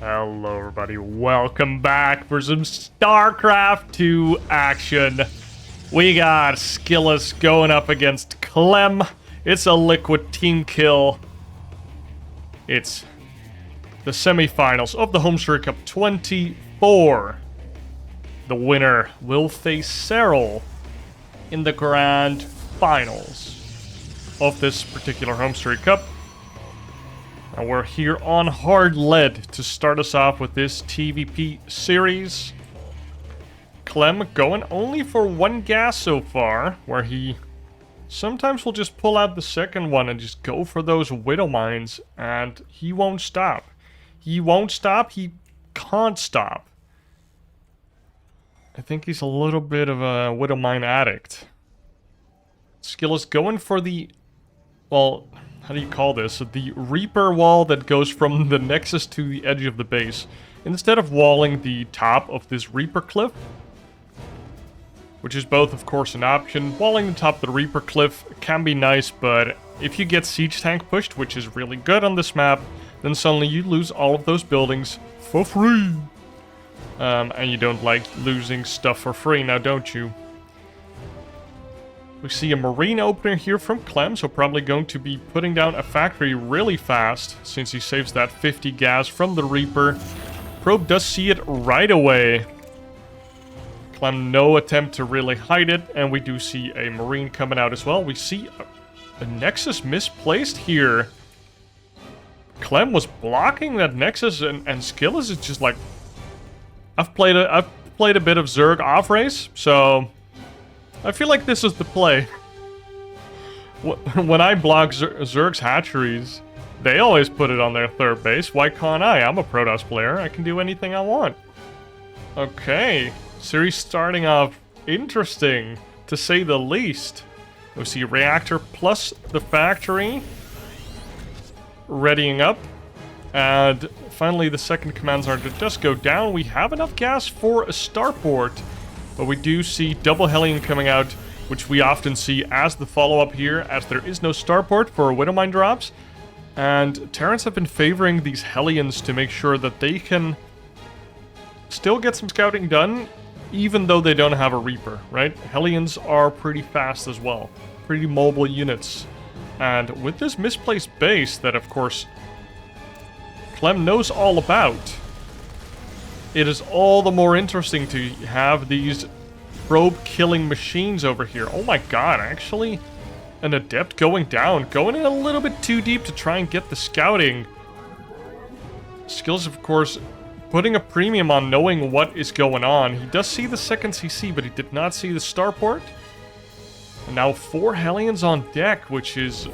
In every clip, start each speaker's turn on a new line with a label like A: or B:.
A: Hello everybody, welcome back for some StarCraft 2 action. We got SKillous going up against Clem. It's a liquid team kill. It's the semifinals of the Homestory Cup 24. The winner will face Cyril in the grand finals of this particular Homestory Cup. And we're here on hard lead to start us off with this TVP series. Clem going only for one gas so far, where he sometimes will just pull out the second one and just go for those Widow Mines, and he won't stop. He won't stop, he can't stop. I think he's a little bit of a Widow Mine addict. SKillous going for the, well, how do you call this? The Reaper wall that goes from the Nexus to the edge of the base. Instead of walling the top of this Reaper cliff, which is both, of course, an option. Walling the top of the Reaper cliff can be nice, but if you get Siege Tank pushed, which is really good on this map, then suddenly you lose all of those buildings for free. And you don't like losing stuff for free, now don't you? We see a Marine opener here from Clem, so probably going to be putting down a factory really fast, since he saves that 50 gas from the Reaper. Probe does see it right away. Clem, no attempt to really hide it, and we do see a Marine coming out as well. We see a Nexus misplaced here. Clem was blocking that Nexus, and SKillous is just like... I've played a bit of Zerg off-race, so... I feel like this is the play. When I block Zerg's hatcheries, they always put it on their third base. Why can't I? I'm a Protoss player. I can do anything I want. Okay. Series starting off interesting, to say the least. We see Reactor plus the factory readying up. And finally the second command center to just go down. We have enough gas for a starport. But we do see double Hellion coming out, which we often see as the follow-up here, as there is no starport for Widowmine drops. And Terrans have been favoring these Hellions to make sure that they can still get some scouting done, even though they don't have a Reaper, right? Hellions are pretty fast as well. Pretty mobile units. And with this misplaced base that, of course, Clem knows all about, it is all the more interesting to have these probe-killing machines over here. Oh my god, actually, an Adept going down. Going in a little bit too deep to try and get the scouting. SKillous, of course, putting a premium on knowing what is going on. He does see the second CC, but he did not see the starport. And now 4 Hellions on deck, which is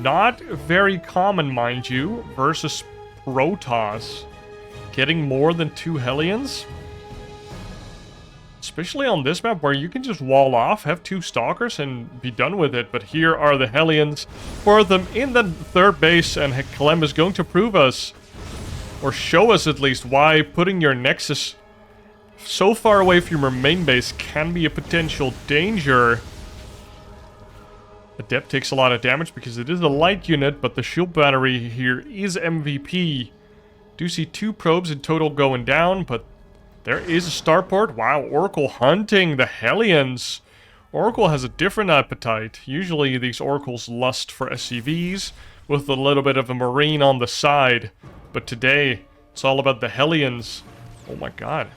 A: not very common, mind you, versus Protoss. Getting more than 2 Hellions? Especially on this map where you can just wall off, have 2 Stalkers and be done with it. But here are the Hellions for them in the third base, and Clem is going to prove us, or show us at least, why putting your Nexus so far away from your main base can be a potential danger. Adept takes a lot of damage because it is a light unit, but the shield battery here is MVP. Do see 2 probes in total going down, but there is a starport. Wow, Oracle hunting the Hellions. Oracle has a different appetite. Usually these Oracles lust for SCVs with a little bit of a Marine on the side. But today, it's all about the Hellions. Oh my god.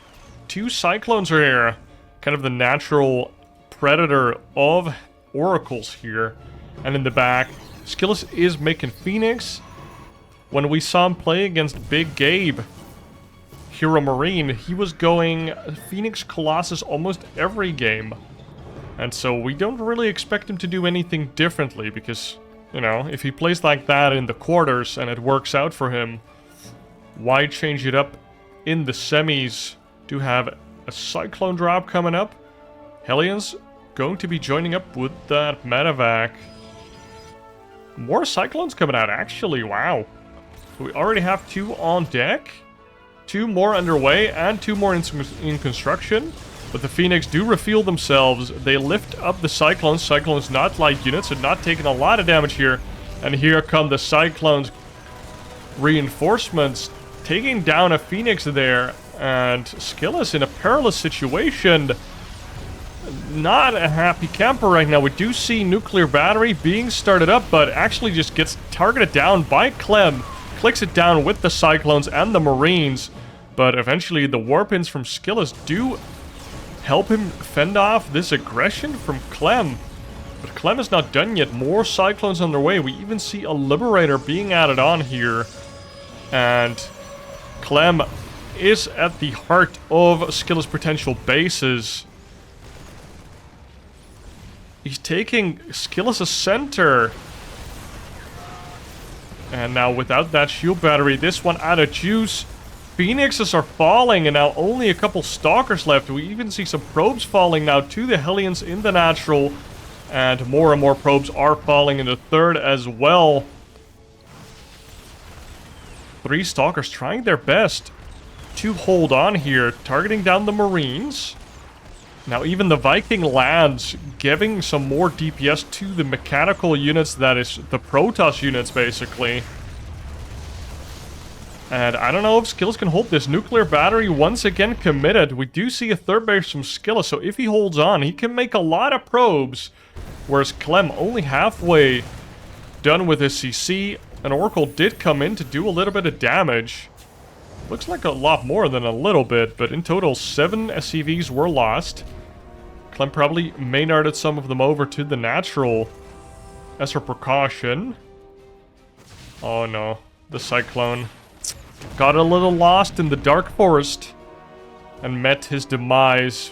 A: 2 Cyclones are here. Kind of the natural predator of Oracles here. And in the back, SKillous is making Phoenix. When we saw him play against Big Gabe, Hero Marine, he was going Phoenix Colossus almost every game. And so we don't really expect him to do anything differently because, you know, if he plays like that in the quarters and it works out for him, why change it up in the semis? To have a Cyclone drop coming up. Hellions going to be joining up with that medevac. More Cyclones coming out, actually, wow. We already have 2 on deck, 2 more underway, and 2 more in construction. But the Phoenix do refuel themselves. They lift up the Cyclones. Cyclones not light units, so not taking a lot of damage here. And here come the Cyclones reinforcements taking down a Phoenix there, and SKillous in a perilous situation. Not a happy camper right now. We do see nuclear battery being started up, but actually just gets targeted down by Clem. Clicks it down with the Cyclones and the Marines, but eventually the Warpins from SKillous do help him fend off this aggression from Clem. But Clem is not done yet. More Cyclones on their way. We even see a Liberator being added on here. And Clem is at the heart of SKillous' potential bases. He's taking SKillous' center. And now without that shield battery, this one out of juice. Phoenixes are falling, and now only a couple Stalkers left. We even see some probes falling now to the Hellions in the natural. And more probes are falling in the third as well. 3 Stalkers trying their best to hold on here, targeting down the Marines. Now even the Viking lands, giving some more DPS to the mechanical units, that is the Protoss units basically. And I don't know if SKillous can hold this. Nuclear battery once again committed. We do see a third base from SKillous, so if he holds on, he can make a lot of probes. Whereas Clem only halfway done with his CC. An Oracle did come in to do a little bit of damage. Looks like a lot more than a little bit, but in total 7 SCVs were lost. Clem probably Maynarded some of them over to the natural as her precaution. Oh no, the Cyclone got a little lost in the Dark Forest and met his demise.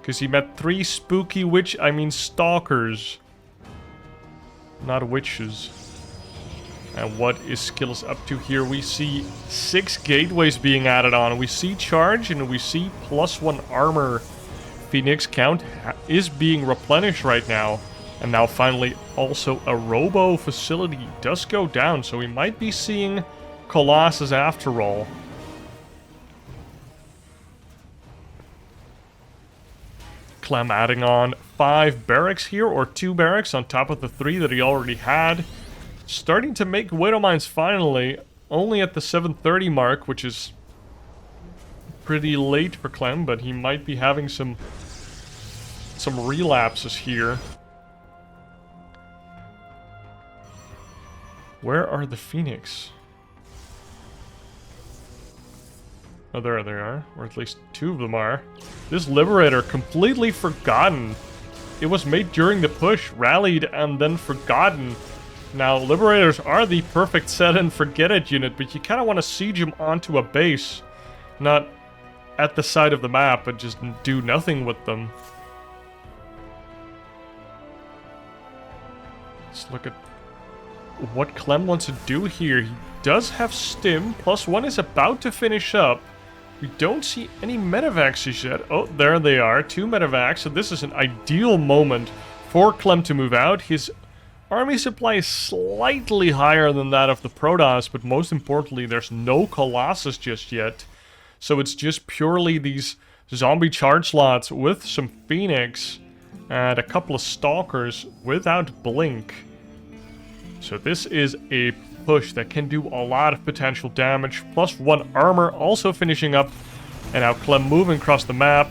A: Because he met 3 spooky Stalkers. Not witches. And what is SKillous up to here? We see 6 gateways being added on. We see charge and we see +1 armor. Phoenix count is being replenished right now. And now finally also a robo facility does go down. So we might be seeing Colossus after all. Clem adding on 5 barracks here, or 2 barracks on top of the 3 that he already had. Starting to make Widow Mines finally, only at the 730 mark, which is pretty late for Clem, but he might be having some relapses here. Where are the Phoenix? Oh, there they are. Or at least 2 of them are. This Liberator, completely forgotten. It was made during the push, rallied, and then forgotten. Now, Liberators are the perfect set and forget it unit, but you kind of want to siege them onto a base. Not at the side of the map, but just do nothing with them. Let's look at what Clem wants to do here. He does have Stim, +1 is about to finish up. We don't see any medevacs yet. Oh, there they are, 2 medevacs. So this is an ideal moment for Clem to move out. His army supply is slightly higher than that of the Protoss, but most importantly, there's no Colossus just yet. So it's just purely these zombie charge slots with some Phoenix and a couple of Stalkers without Blink. So this is a push that can do a lot of potential damage. +1 armor also finishing up. And now Clem moving across the map.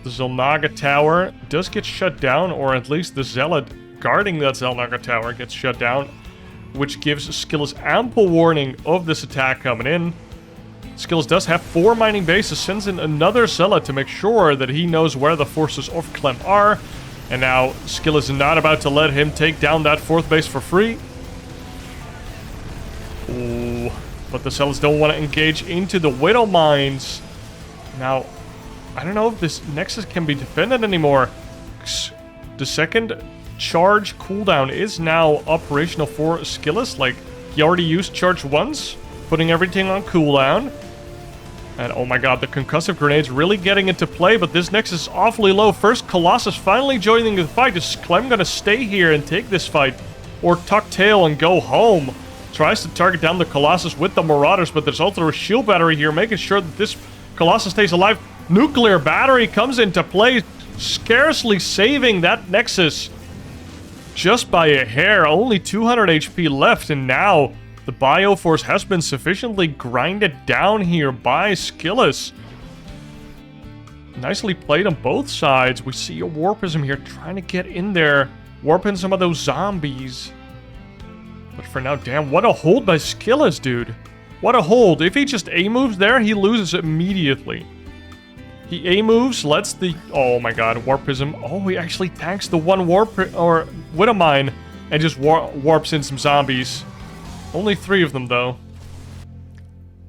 A: The Xel'Naga Tower does get shut down, or at least the Zealot guarding that Xel'Naga Tower gets shut down, which gives SKillous ample warning of this attack coming in. SKillous does have 4 mining bases, sends in another Zealot to make sure that he knows where the forces of Clem are. And now SKillous is not about to let him take down that 4th base for free. Ooh, but the Zealots don't want to engage into the Widow Mines. Now, I don't know if this Nexus can be defended anymore. The second charge cooldown is now operational for SKillous. Like, he already used charge once, putting everything on cooldown. And oh my god, the concussive grenade's really getting into play, but this Nexus is awfully low. First, Colossus finally joining the fight. Is Clem gonna stay here and take this fight? Or tuck tail and go home? Tries to target down the Colossus with the Marauders, but there's also a shield battery here, making sure that this Colossus stays alive. Nuclear battery comes into play, scarcely saving that Nexus. Just by a hair, only 200 HP left, and now The Bioforce has been sufficiently grinded down here by SKillous. Nicely played on both sides. We see a War Prism here trying to get in there, warping some of those zombies. But for now, damn, what a hold by SKillous, dude. What a hold. If he just A-moves there, he loses immediately. He A-moves, lets the... Oh my god, Warp Prism. Oh, he actually tanks the one Widow Mine and just warps in some zombies. Only 3 of them, though.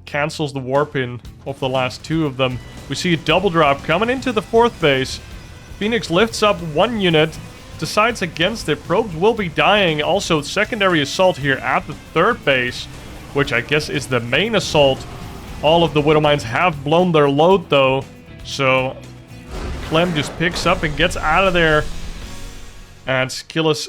A: Cancels the warp in of the last 2 of them. We see a double drop coming into the 4th base. Phoenix lifts up 1 unit, decides against it. Probes will be dying. Also, secondary assault here at the 3rd base, which I guess is the main assault. All of the Widow Mines have blown their load, though. So, Clem just picks up and gets out of there. And SKillous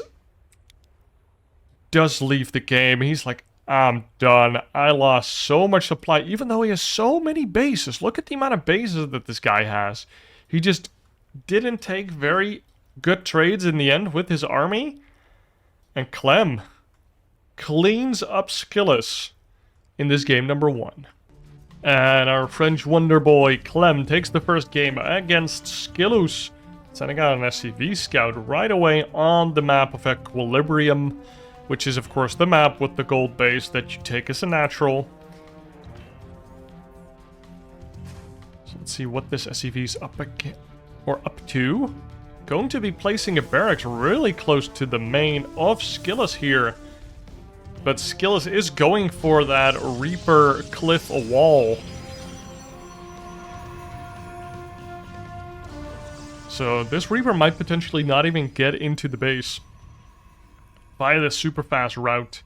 A: does leave the game. He's like, I'm done. I lost so much supply, even though he has so many bases. Look at the amount of bases that this guy has. He just didn't take very good trades in the end with his army. And Clem cleans up SKillous in this game number 1. And our French wonder boy Clem takes the first game against SKillous, sending out an SCV scout right away on the map of Equilibrium, which is, of course, the map with the gold base that you take as a natural. So let's see what this SCV is up to. Going to be placing a barracks really close to the main of SKillous here. But SKillous is going for that Reaper cliff wall. So this Reaper might potentially not even get into the base via the super fast route.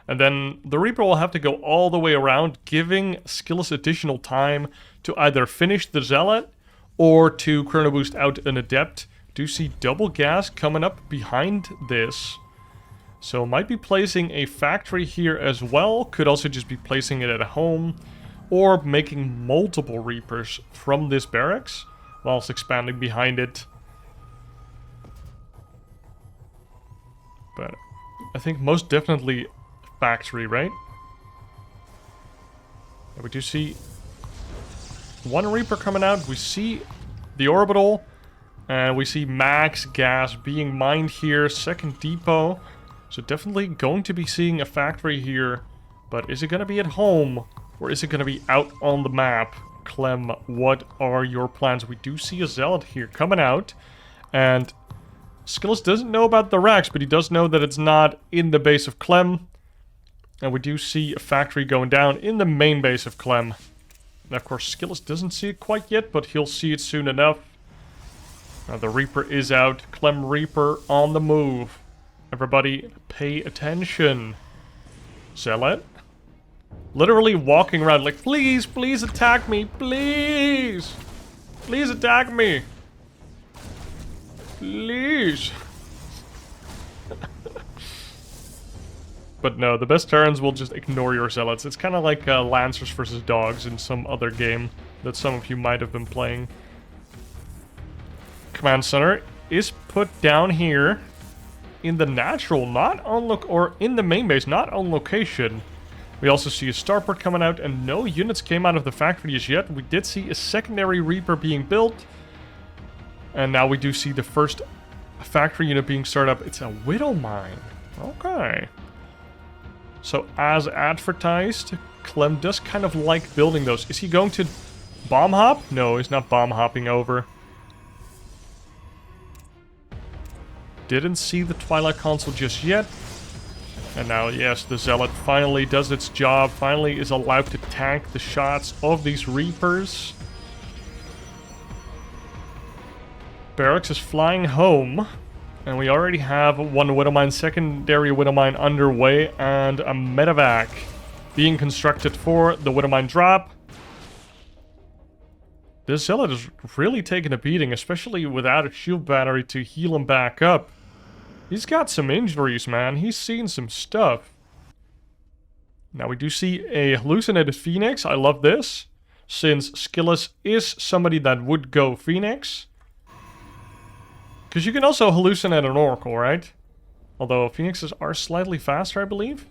A: And then the Reaper will have to go all the way around, giving SKillous additional time to either finish the Zealot or to chrono boost out an Adept. Do see double gas coming up behind this. So might be placing a factory here as well. Could also just be placing it at home. Or making multiple Reapers from this barracks whilst expanding behind it. But I think most definitely factory, right? Yeah, we do see 1 Reaper coming out. We see the orbital. And we see max gas being mined here. 2nd depot. So definitely going to be seeing a factory here. But is it going to be at home? Or is it going to be out on the map? Clem, what are your plans? We do see a Zealot here coming out. And SKillous doesn't know about the Rex, but he does know that it's not in the base of Clem. And we do see a factory going down in the main base of Clem. And of course, SKillous doesn't see it quite yet, but he'll see it soon enough. Now the Reaper is out. Clem Reaper on the move. Everybody pay attention. Zealot. Literally walking around like, please, please attack me, please. Please attack me. Please. But no, the best Terrans will just ignore your Zealots. It's kind of like Lancers versus Dogs in some other game that some of you might have been playing. Command Center is put down here in the natural, not on or in the main base, not on location. We also see a starport coming out, and no units came out of the factory as yet. We did see a secondary Reaper being built, and now we do see the first factory unit being started up. It's a Widow Mine. Okay. So as advertised, Clem does kind of like building those. Is he going to bomb hop? No, he's not bomb hopping over. Didn't see the Twilight Console just yet. And now, yes, the Zealot finally does its job. Finally is allowed to tank the shots of these Reapers. Barracks is flying home. And we already have 1 Widow Mine, secondary Widow Mine underway. And a medevac being constructed for the Widow Mine drop. This Zealot is really taking a beating, especially without a shield battery to heal him back up. He's got some injuries, man. He's seen some stuff. Now we do see a hallucinated Phoenix. I love this, since SKillous is somebody that would go Phoenix. Because you can also hallucinate an Oracle, right? Although Phoenixes are slightly faster, I believe.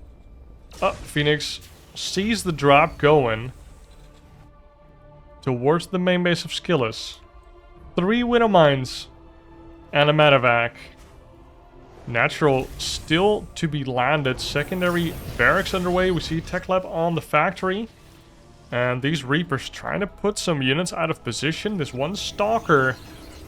A: Oh, Phoenix sees the drop going towards the main base of SKillous. 3 Widow Mines and a medevac. Natural still to be landed. Secondary barracks underway. We see Tech Lab on the factory. And these Reapers trying to put some units out of position. This one Stalker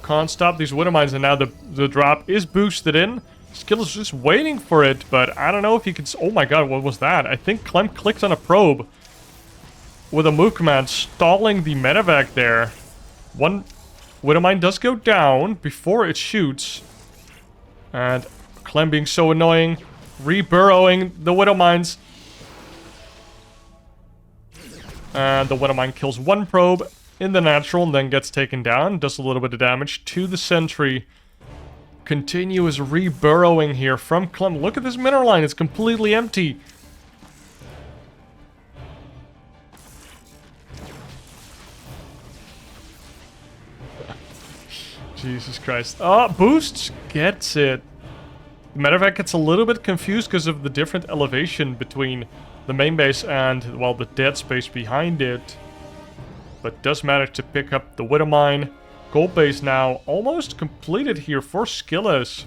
A: can't stop these Widow Mines, and now the drop is boosted in. SKillous is just waiting for it, but I don't know if he can... Oh my god, what was that? I think Clem clicked on a probe with a move command, stalling the medevac there. One Widow Mine does go down before it shoots. And Clem being so annoying, re-burrowing the Widow Mines. And the Widow Mine kills one probe in the natural and then gets taken down. Does a little bit of damage to the sentry. Continuous re-burrowing here from Clem. Look at this mineral line, it's completely empty. Jesus Christ. Oh, boosts gets it. Medevac gets a little bit confused because of the different elevation between the main base and, well, the dead space behind it. But does manage to pick up the Widow Mine. Gold base now almost completed here for SKillous.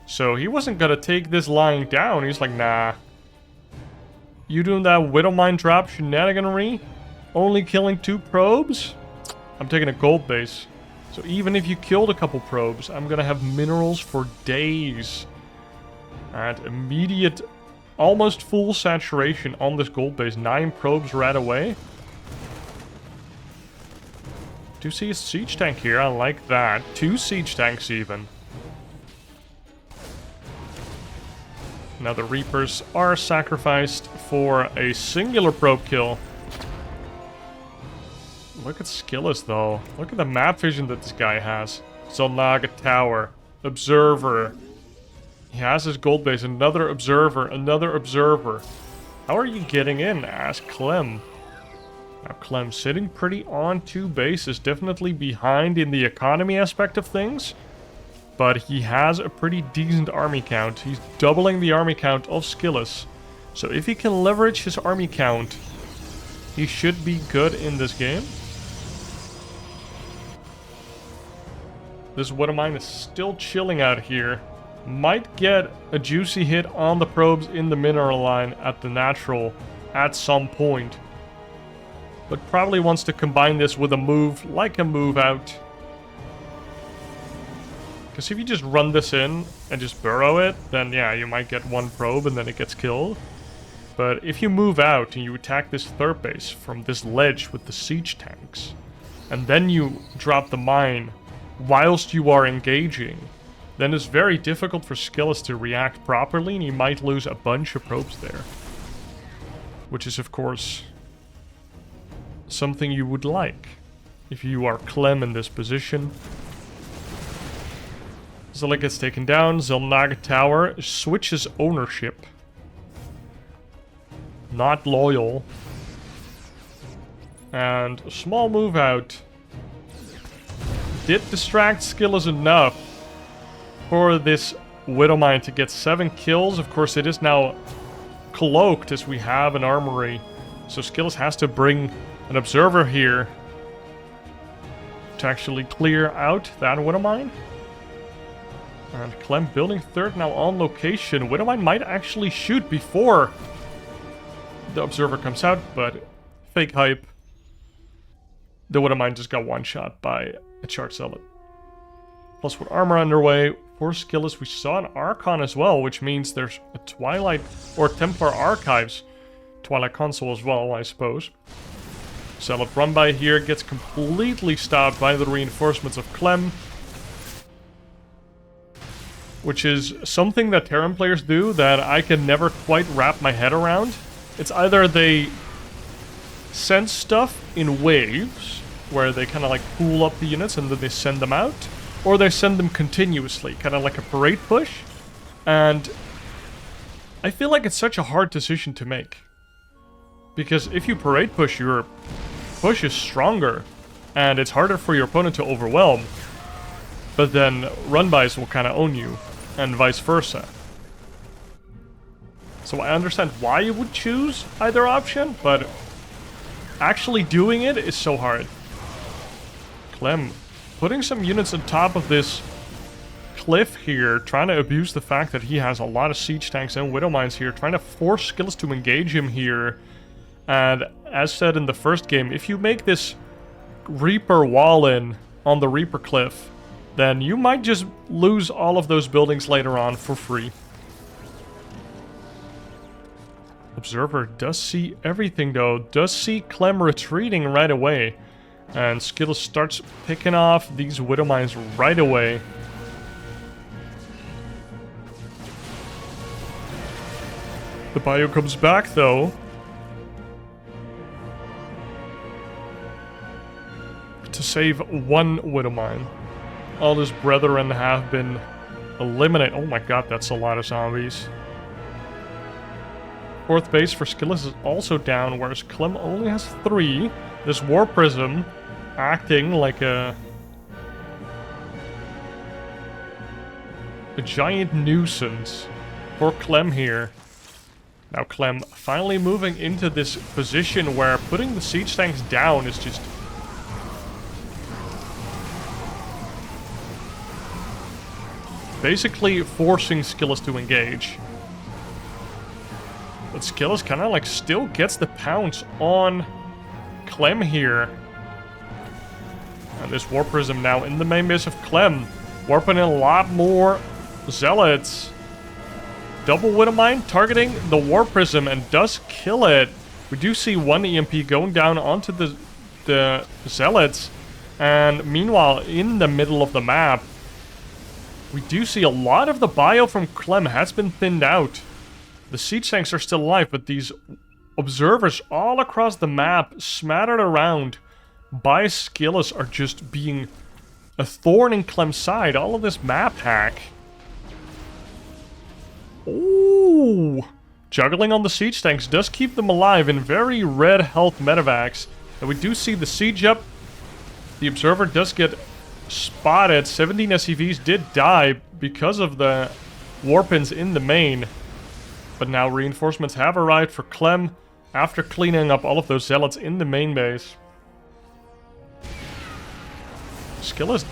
A: So he wasn't gonna take this lying down. He's like, nah. You doing that Widow Mine drop shenaniganery? Only killing 2 probes? I'm taking a gold base. So even if you killed a couple probes, I'm gonna have minerals for days. And immediate, almost full saturation on this gold base. 9 probes right away. Do see a siege tank here, I like that. 2 siege tanks even. Now the Reapers are sacrificed for a singular probe kill. Look at SKillous though. Look at the map vision that this guy has. Zolnaga Tower. Observer. He has his gold base. Another observer. Another observer. How are you getting in? Ask Clem. Now Clem sitting pretty on 2 bases. Definitely behind in the economy aspect of things. But he has a pretty decent army count. He's doubling the army count of SKillous. So if he can leverage his army count, he should be good in this game. This Widow Mine is still chilling out here. Might get a juicy hit on the probes in the mineral line at the natural at some point. But probably wants to combine this with a move, like a move out. Because if you just run this in and just burrow it, then yeah, you might get 1 probe and then it gets killed. But if you move out and you attack this 3rd base from this ledge with the siege tanks, and then you drop the mine whilst you are engaging, then it's very difficult for SKillous to react properly, and you might lose a bunch of probes there. Which is, of course, something you would like if you are Clem in this position. Zilla gets taken down. Zolnaga Tower switches ownership. Not loyal. And a small move out did distract SKillous enough for this Widow Mine to get 7 kills. Of course, it is now cloaked as we have an armory. So SKillous has to bring an observer here to actually clear out that Widow Mine. And Clem building 3rd now on location. Widow Mine might actually shoot before the observer comes out, but fake hype. The Widow Mine just got one-shot by a Chart Zealot. Plus with armor underway for SKillous, we saw an Archon as well, which means there's a Twilight or Templar Archives Twilight console as well, I suppose. Zealot run by here gets completely stopped by the reinforcements of Clem, which is something that Terran players do that I can never quite wrap my head around. It's either they send stuff in waves, where they kind of like pool up the units and then they send them out, or they send them continuously, kind of like a parade push. And I feel like it's such a hard decision to make. Because if you parade push, your push is stronger, and it's harder for your opponent to overwhelm. But then run-bys will kind of own you, and vice versa. So I understand why you would choose either option, but actually doing it is so hard. Clem putting some units on top of this cliff here, trying to abuse the fact that he has a lot of siege tanks and widow mines here, trying to force SKillous to engage him here. And as said in the first game, if you make this Reaper wall in on the Reaper cliff, then you might just lose all of those buildings later on for free. Observer does see everything though, does see Clem retreating right away. And SKillous starts picking off these widow mines right away. The bio comes back though. To save one widow mine. All his brethren have been eliminated. Oh my god, that's a lot of zombies. Fourth base for SKillous is also down, whereas Clem only has 3. This War Prism acting like a giant nuisance for Clem here. Now Clem finally moving into this position where putting the siege tanks down is just basically forcing SKillous to engage. But SKillous kind of like still gets the pounce on Clem here. And this War Prism now in the main base of Clem. Warping in a lot more Zealots. Double Widow Mine targeting the War Prism and does kill it. We do see one EMP going down onto the Zealots. And meanwhile, in the middle of the map, we do see a lot of the bio from Clem has been thinned out. The siege tanks are still alive, but these observers all across the map, smattered around by SKillous, are just being a thorn in Clem's side. All of this map hack. Ooh! Juggling on the siege tanks does keep them alive in very red health medevacs. And we do see the siege up. The observer does get spotted. 17 SCVs did die because of the warpins in the main. But now reinforcements have arrived for Clem after cleaning up all of those zealots in the main base. SKillous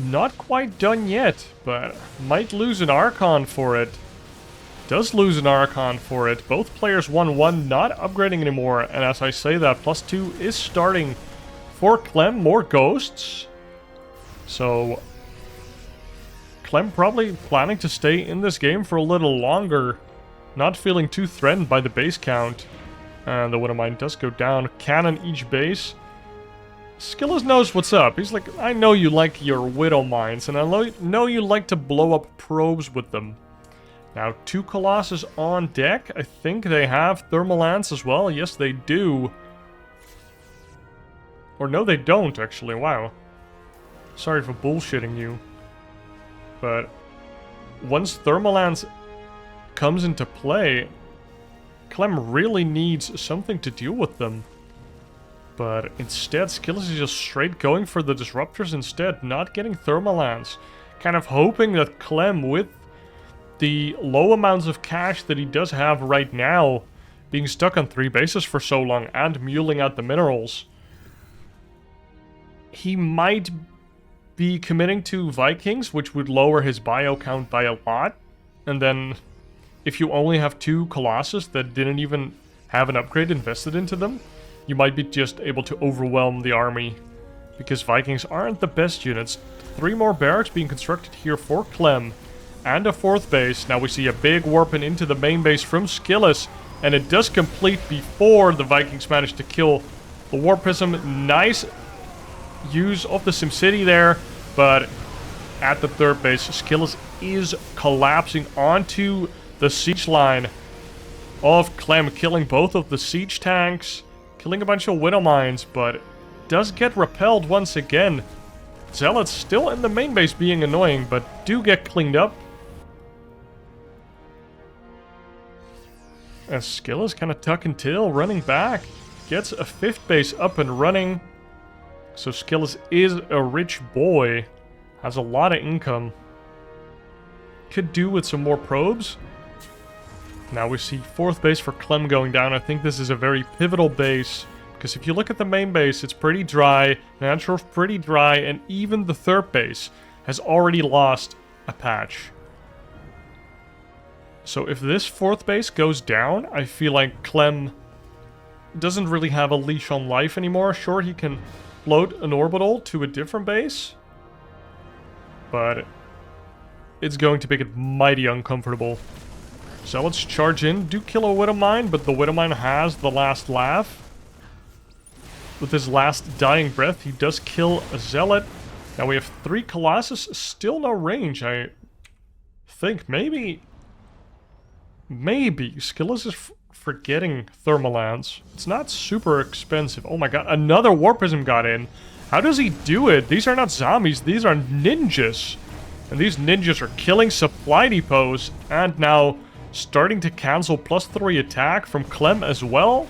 A: not quite done yet, but might lose an Archon for it. Does lose an Archon for it. Both players 1-1, not upgrading anymore. And as I say that, +2 is starting for Clem. More ghosts. So Clem probably planning to stay in this game for a little longer. Not feeling too threatened by the base count. And the Widow Mine does go down. Cannon each base. SKillous knows what's up. He's like, I know you like your Widow Mines, and I know you like to blow up probes with them. Now, 2 Colossus on deck. I think they have Thermal Lance as well. Yes, they do. Or no, they don't, actually. Wow. Sorry for bullshitting you. But once Thermal Lance comes into play, Clem really needs something to deal with them. But instead, SKillous is just straight going for the Disruptors instead, not getting Thermal Lance. Kind of hoping that Clem, with the low amounts of cash that he does have right now, being stuck on 3 bases for so long and muling out the minerals, he might be committing to Vikings, which would lower his bio count by a lot. And then, if you only have 2 Colossus that didn't even have an upgrade invested into them, you might be just able to overwhelm the army. Because Vikings aren't the best units. 3 more barracks being constructed here for Clem. And a 4th base. Now we see a big warping into the main base from SKillous. And it does complete before the Vikings manage to kill the War Prism. Nice use of the SimCity there, but at the 3rd base, SKillous is collapsing onto the siege line of Clem, killing both of the siege tanks, killing a bunch of Widow Mines, but does get repelled once again. Zealots still in the main base being annoying, but do get cleaned up. As SKillous kind of tuck and tail, running back, gets a 5th base up and running. So SKillous is a rich boy, has a lot of income. Could do with some more probes. Now we see 4th base for Clem going down. I think this is a very pivotal base, because if you look at the main base, it's pretty dry, Natural's pretty dry, and even the 3rd base has already lost a patch. So if this 4th base goes down, I feel like Clem doesn't really have a leash on life anymore. Sure, he can float an orbital to a different base, but it's going to make it mighty uncomfortable. So let's charge in, do kill a Widowmine, but the Widowmine has the last laugh. With his last dying breath, he does kill a Zealot. Now we have 3 Colossus, still no range. I think maybe SKillous is forgetting Thermal Lance. It's not super expensive. Oh my god, another War Prism got in. How does he do it? These are not zombies, these are ninjas. And these ninjas are killing supply depots, and now starting to cancel +3 attack from Clem as well.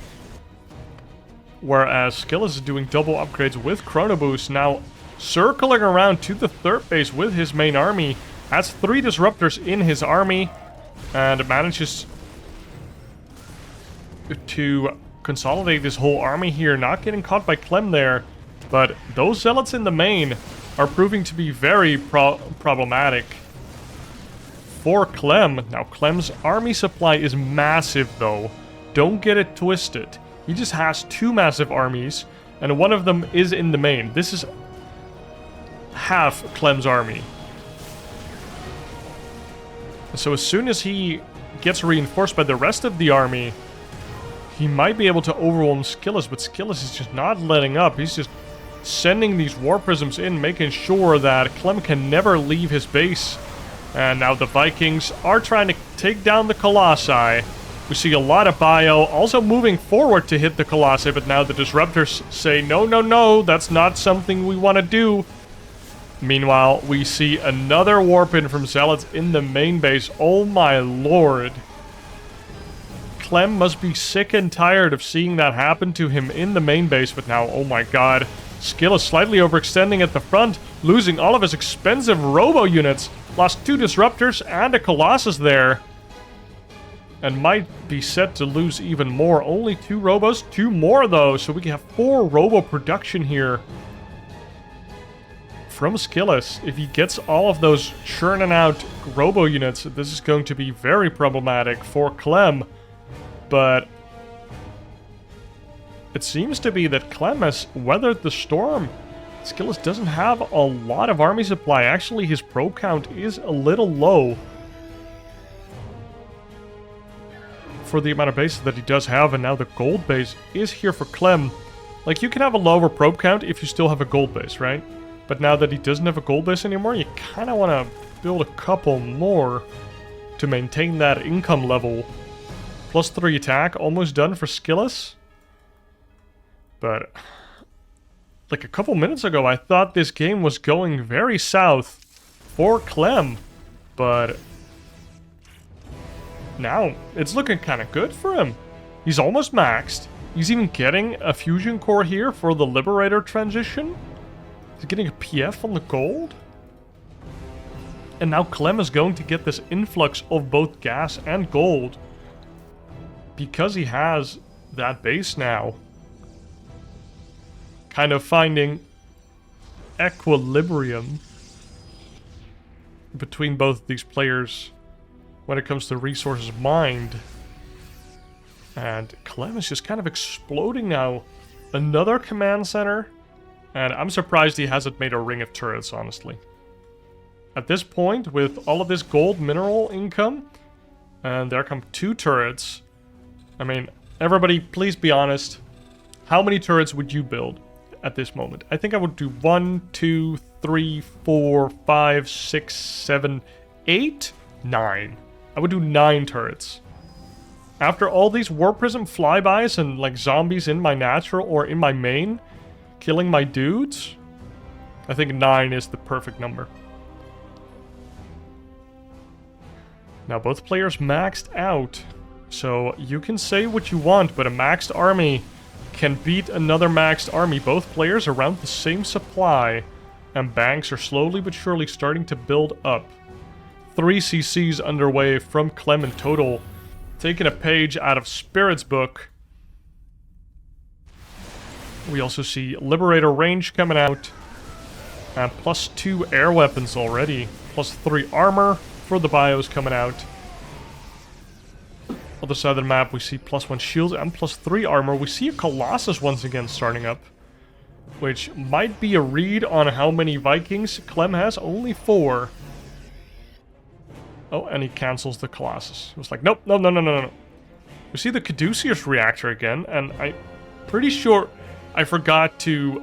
A: Whereas SKillous is doing double upgrades with Chrono Boost, now circling around to the 3rd base with his main army. Has 3 disruptors in his army, and manages to consolidate this whole army here, not getting caught by Clem there. But those Zealots in the main are proving to be very problematic for Clem. Now, Clem's army supply is massive, though. Don't get it twisted. He just has 2 massive armies, and one of them is in the main. This is half Clem's army. So as soon as he gets reinforced by the rest of the army, he might be able to overwhelm SKillous, but SKillous is just not letting up. He's just sending these War Prisms in, making sure that Clem can never leave his base. And now the Vikings are trying to take down the Colossi. We see a lot of bio also moving forward to hit the Colossi, but now the Disruptors say, no, no, no, that's not something we want to do. Meanwhile, we see another Warp in from Zealots in the main base. Oh my lord. Clem must be sick and tired of seeing that happen to him in the main base, but now, oh my god. SKillous slightly overextending at the front, losing all of his expensive robo units. Lost 2 Disruptors and a Colossus there. And might be set to lose even more. Only 2 robos, 2 more though, so we can have 4 robo production here from SKillous. If he gets all of those churning out robo units, this is going to be very problematic for Clem. But it seems to be that Clem has weathered the storm. SKillous doesn't have a lot of army supply. Actually, his probe count is a little low for the amount of bases that he does have, and now the gold base is here for Clem. Like, you can have a lower probe count if you still have a gold base, right? But now that he doesn't have a gold base anymore, you kind of want to build a couple more to maintain that income level. +3 attack, almost done for SKillous. But like a couple minutes ago, I thought this game was going very south for Clem. But now it's looking kind of good for him. He's almost maxed. He's even getting a fusion core here for the Liberator transition. He's getting a PF on the gold. And now Clem is going to get this influx of both gas and gold, because he has that base now. Kind of finding equilibrium between both these players when it comes to resources mined. And Clem is just kind of exploding now. Another command center. And I'm surprised he hasn't made a ring of turrets, honestly. At this point, with all of this gold mineral income, and there come 2 turrets. I mean, everybody, please be honest. How many turrets would you build at this moment? I think I would do 1, 2, 3, 4, 5, 6, 7, 8, 9. I would do 9 turrets. After all these War Prism flybys and like zombies in my natural or in my main, killing my dudes, I think 9 is the perfect number. Now both players maxed out, so you can say what you want, but a maxed army can beat another maxed army. Both players around the same supply, and banks are slowly but surely starting to build up. 3 CCs underway from Clem in total, taking a page out of Spirit's book. We also see Liberator range coming out. And +2 air weapons already. +3 armor for the bios coming out. Other side of the map, we see +1 shield and +3 armor. We see a Colossus once again starting up, which might be a read on how many Vikings Clem has. Only 4. Oh, and he cancels the Colossus. It was like, nope, no. We see the Caduceus reactor again, and I'm pretty sure I forgot to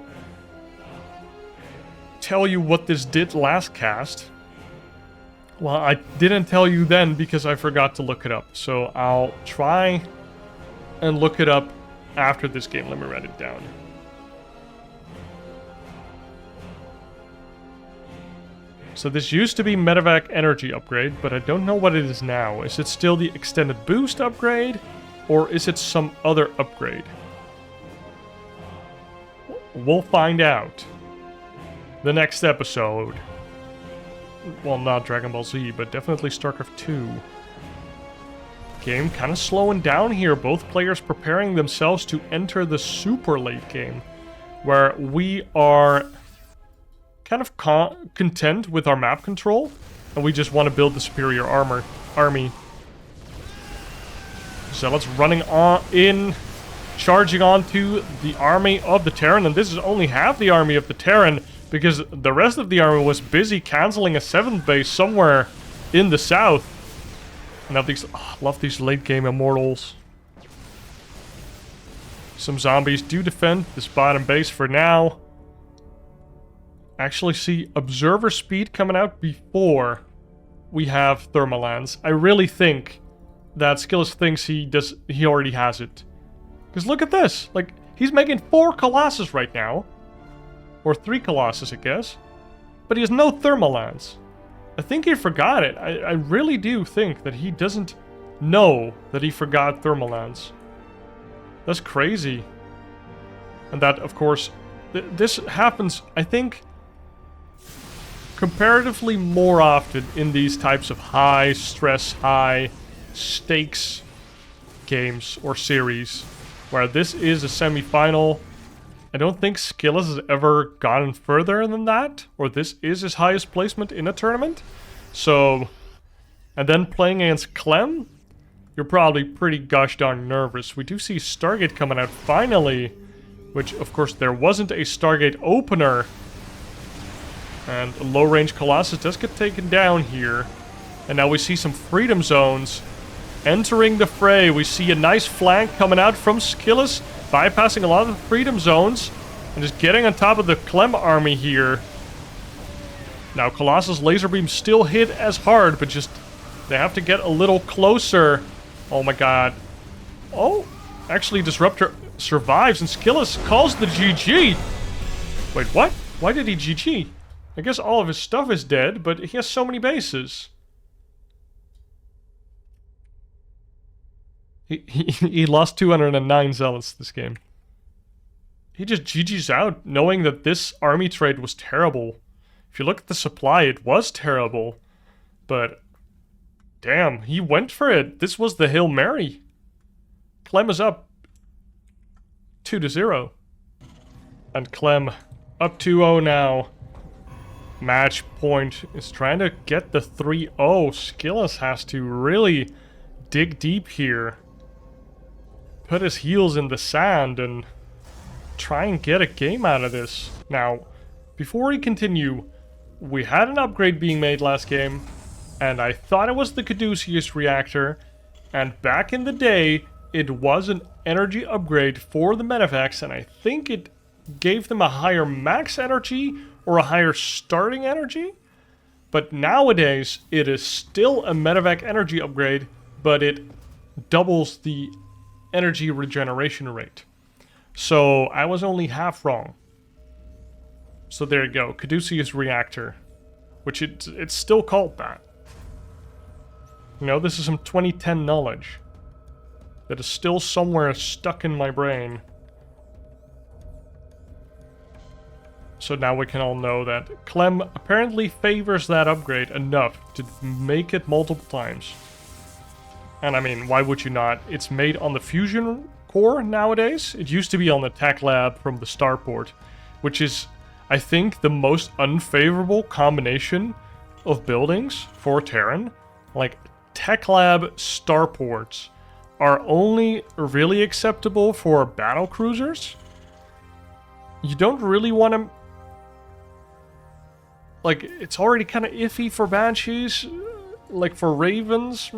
A: tell you what this did last cast. Well, I didn't tell you then because I forgot to look it up. So I'll try and look it up after this game. Let me write it down. So this used to be Medevac energy upgrade, but I don't know what it is now. Is it still the extended boost upgrade? Or is it some other upgrade? We'll find out. The next episode. Well, not Dragon Ball Z, but definitely StarCraft 2. Game kind of slowing down here. Both players preparing themselves to enter the super late game, where we are kind of content with our map control, and we just want to build the superior army. Zealots running in, charging onto the army of the Terran, and this is only half the army of the Terran, because the rest of the army was busy canceling a 7th base somewhere in the south. And I love these late game immortals. Some zombies do defend this bottom base for now. Actually see observer speed coming out before we have Thermalans. I really think that SKillous thinks he already has it. Because look at this, like, he's making 4 Colossus right now. Or 3 Colossus, I guess. But he has no Thermalans. I think he forgot it. I really do think that he doesn't know that he forgot Thermalans. That's crazy. And that, of course, this happens, I think, comparatively more often in these types of high stress, high stakes games or series, where this is a semi-final. I don't think SKillous has ever gotten further than that, or this is his highest placement in a tournament. So, and then playing against Clem, you're probably pretty gosh darn nervous. We do see Stargate coming out finally, which of course there wasn't a Stargate opener. And a low-range Colossus does get taken down here. And now we see some Freedom Zones entering the fray. We see a nice flank coming out from SKillous, bypassing a lot of the Freedom Zones, and just getting on top of the Clem army here. Now Colossus laser beam still hit as hard, but just they have to get a little closer. Oh my god. Oh, actually Disruptor survives, and SKillous calls the GG. Wait, what? Why did he GG? I guess all of his stuff is dead, but he has so many bases. He lost 209 zealots this game. He just GG's out, knowing that this army trade was terrible. If you look at the supply, it was terrible. But, damn, he went for it. This was the Hail Mary. Clem is up 2-0. And Clem up 2-0 now. Match point is trying to get the 3-0. SKillous has to really dig deep here. Put his heels in the sand and try and get a game out of this. Now, before we continue, we had an upgrade being made last game, and I thought it was the Caduceus reactor, and back in the day, it was an energy upgrade for the Medevacs, and I think it gave them a higher max energy or a higher starting energy. But nowadays, it is still a Medevac energy upgrade, but it doubles the energy regeneration rate. So I was only half wrong. So there you go, Caduceus reactor, which it's still called that. You know, this is some 2010 knowledge that is still somewhere stuck in my brain. So now we can all know that Clem apparently favors that upgrade enough to make it multiple times. And I mean, why would you not? It's made on the fusion core nowadays. It used to be on the tech lab from the starport, which is, I think, the most unfavorable combination of buildings for Terran. Like, tech lab starports are only really acceptable for battle cruisers. You don't really want to... Like, it's already kind of iffy for Banshees, like for Ravens,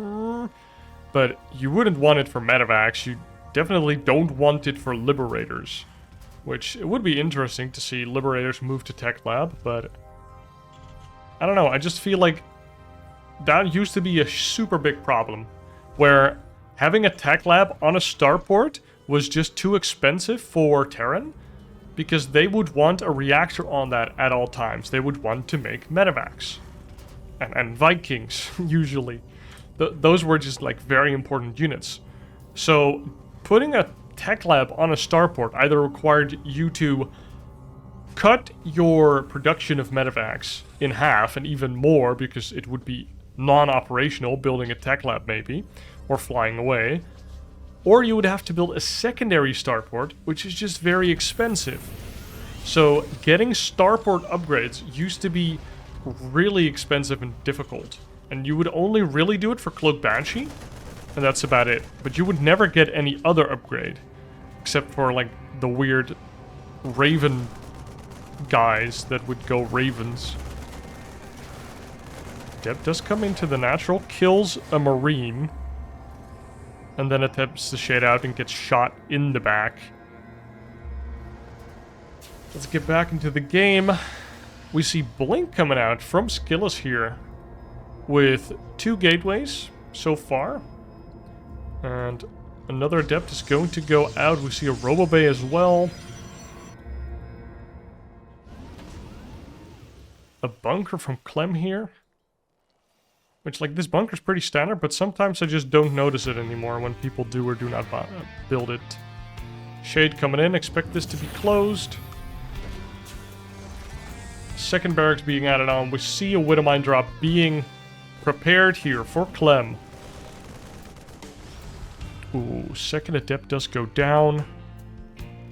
A: but you wouldn't want it for medevacs. You definitely don't want it for Liberators, which it would be interesting to see Liberators move to Tech Lab, but I don't know, I just feel like that used to be a super big problem, where having a Tech Lab on a starport was just too expensive for Terran, because they would want a reactor on that at all times. They would want to make medevacs. And Vikings, usually. Those were just, like, very important units. So, putting a tech lab on a starport either required you to cut your production of medevacs in half, and even more, because it would be non-operational, building a tech lab maybe, or flying away. Or you would have to build a secondary starport, which is just very expensive. So, getting starport upgrades used to be really expensive and difficult. And you would only really do it for Cloak Banshee, and that's about it. But you would never get any other upgrade, except for, like, the weird Raven guys that would go Ravens. Deb does come into the natural, kills a Marine, and then attempts to shade out and gets shot in the back. Let's get back into the game. We see Blink coming out from SKillous here with 2 gateways so far. And another Adept is going to go out. We see a Robo Bay as well. A bunker from Clem here. Which, like, this bunker's pretty standard, but sometimes I just don't notice it anymore when people do or do not build it. Shade coming in, expect this to be closed. Second barracks being added on. We see a Widowmine drop being prepared here for Clem. Ooh, second Adept does go down.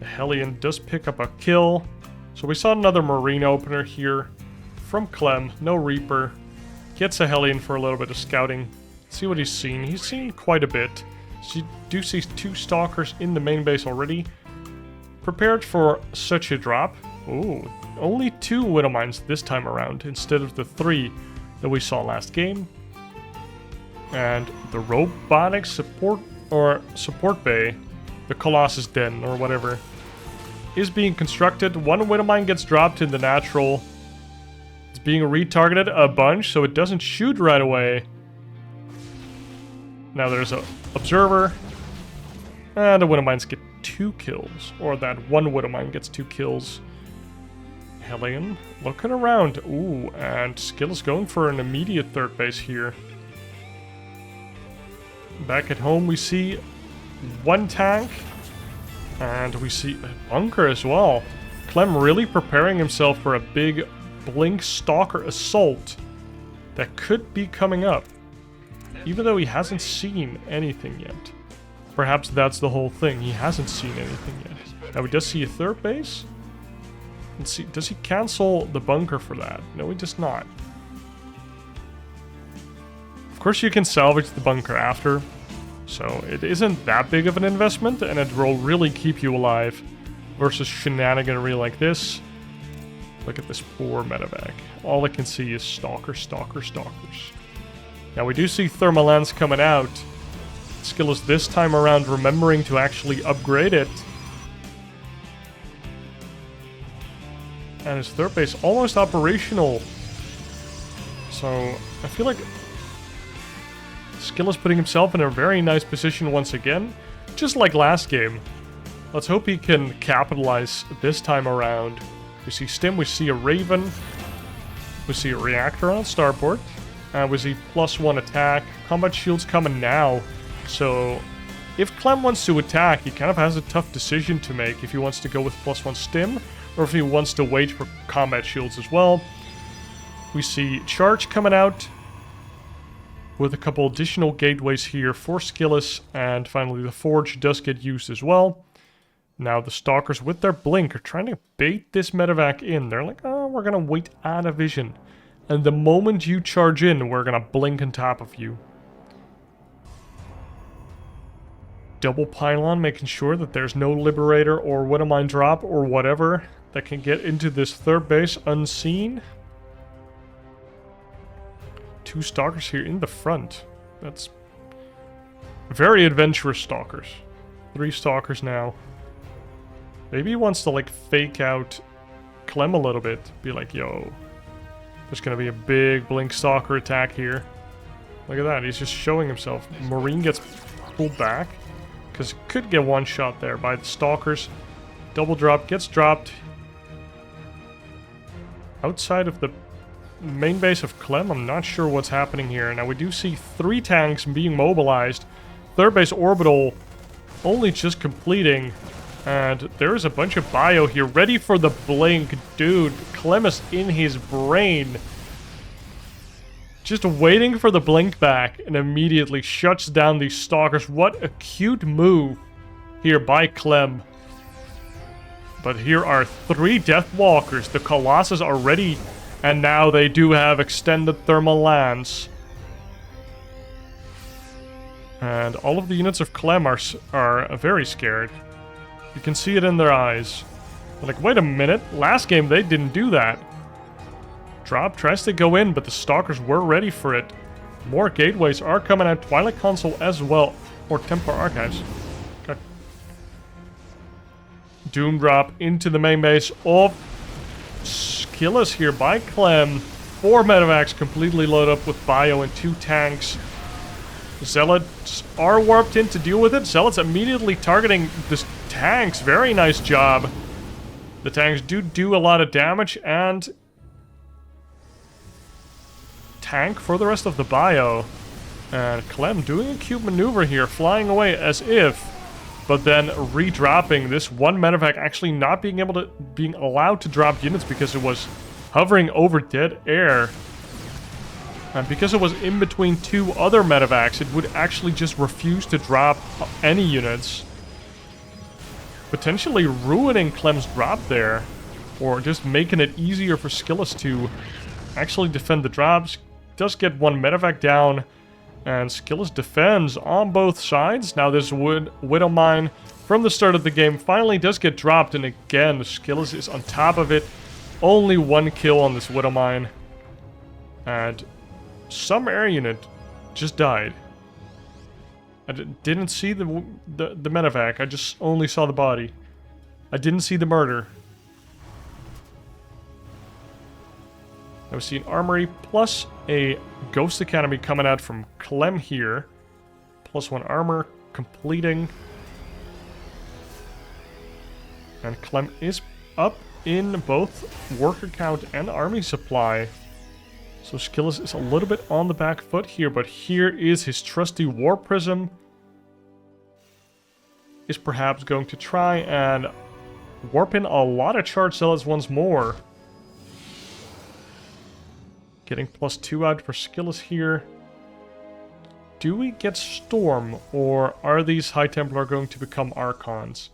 A: The Hellion does pick up a kill. So we saw another Marine opener here from Clem. No Reaper. Gets a Hellion for a little bit of scouting. See what he's seen. He's seen quite a bit. So you do see 2 Stalkers in the main base already. Prepared for such a drop. Ooh, only 2 Widowmines this time around instead of the 3 that we saw last game. And the robotics support bay, the Colossus Den or whatever, is being constructed. 1 Widowmine gets dropped in the natural. It's being retargeted a bunch, so it doesn't shoot right away. Now there's a observer. And the Widowmines get 2 kills. Or that 1 Widowmine gets 2 kills. Hellion looking around. Ooh, and SKillous going for an immediate third base here. Back at home we see 1 tank. And we see a bunker as well. Clem really preparing himself for a big Blink Stalker assault that could be coming up. Even though he hasn't seen anything yet. Perhaps that's the whole thing. He hasn't seen anything yet. Now he does see a third base. Let's see, does he cancel the bunker for that? No, he does not. Of course you can salvage the bunker after, so it isn't that big of an investment, and it will really keep you alive versus shenaniganery like this. Look at this poor medevac. All I can see is Stalker, Stalker, Stalkers. Now we do see Thermal Lens coming out. SKillous this time around remembering to actually upgrade it. And his third base almost operational. So I feel like SKillous putting himself in a very nice position once again. Just like last game. Let's hope he can capitalize this time around. We see Stim, we see a Raven. We see a Reactor on Starport. We see +1 attack. Combat Shield's coming now. So if Clem wants to attack, he kind of has a tough decision to make if he wants to go with +1 Stim, or if he wants to wait for combat shields as well. We see Charge coming out. with a couple additional gateways here for SKillous, and finally the Forge does get used as well. Now the Stalkers with their blink are trying to bait this medevac in. They're like, oh, we're gonna wait out of vision. And the moment you charge in, we're gonna blink on top of you. Double pylon, making sure that there's no Liberator or Widowmine drop or whatever that can get into this third base unseen. 2 Stalkers here in the front. That's very adventurous Stalkers. 3 Stalkers now. Maybe he wants to like fake out Clem a little bit. Be like, yo, there's gonna be a big blink Stalker attack here. Look at that, he's just showing himself. Marine gets pulled back. Because could get one shot there by the Stalkers. Double drop gets dropped. Outside of the main base of Clem, I'm not sure what's happening here. Now we do see 3 tanks being mobilized. Third base orbital only just completing. And there is a bunch of bio here ready for the blink. Dude, Clem is in his brain. Just waiting for the blink back and immediately shuts down these Stalkers. What a cute move here by Clem. But here are 3 Deathwalkers. The Colossus are ready, and now they do have extended thermal lance. And all of the units of Clem are very scared. You can see it in their eyes. They're like, wait a minute, last game they didn't do that. Drop tries to go in, but the Stalkers were ready for it. More gateways are coming out. Twilight Console as well. Or Templar Archives. Okay. Doom drop into the main base of SKillous here by Clem. 4 medevacs completely loaded up with bio and 2 tanks. Zealots are warped in to deal with it. Zealots immediately targeting the tanks. Very nice job. The tanks do a lot of damage, and tank for the rest of the bio. And Clem doing a cute maneuver here, flying away as if, but then re-dropping this one medevac, actually not being allowed to drop units because it was hovering over dead air. And because it was in between 2 other medevacs, it would actually just refuse to drop any units. Potentially ruining Clem's drop there, or just making it easier for SKillous to actually defend the drops. Does get 1 medevac down, and SKillous defends on both sides. Now this Widowmine from the start of the game finally does get dropped, and again, SKillous is on top of it. Only 1 kill on this Widowmine. And some air unit just died. I didn't see the medevac, I just only saw the body. I didn't see the murder. Now we see an armory plus a Ghost Academy coming out from Clem here. Plus 1 armor completing. And Clem is up in both worker count and army supply. So SKillous is a little bit on the back foot here, but here is his trusty War Prism. Is perhaps going to try and warp in a lot of charge zealots once more. Getting +2 out for SKillous here. Do we get Storm, or are these High Templar going to become Archons?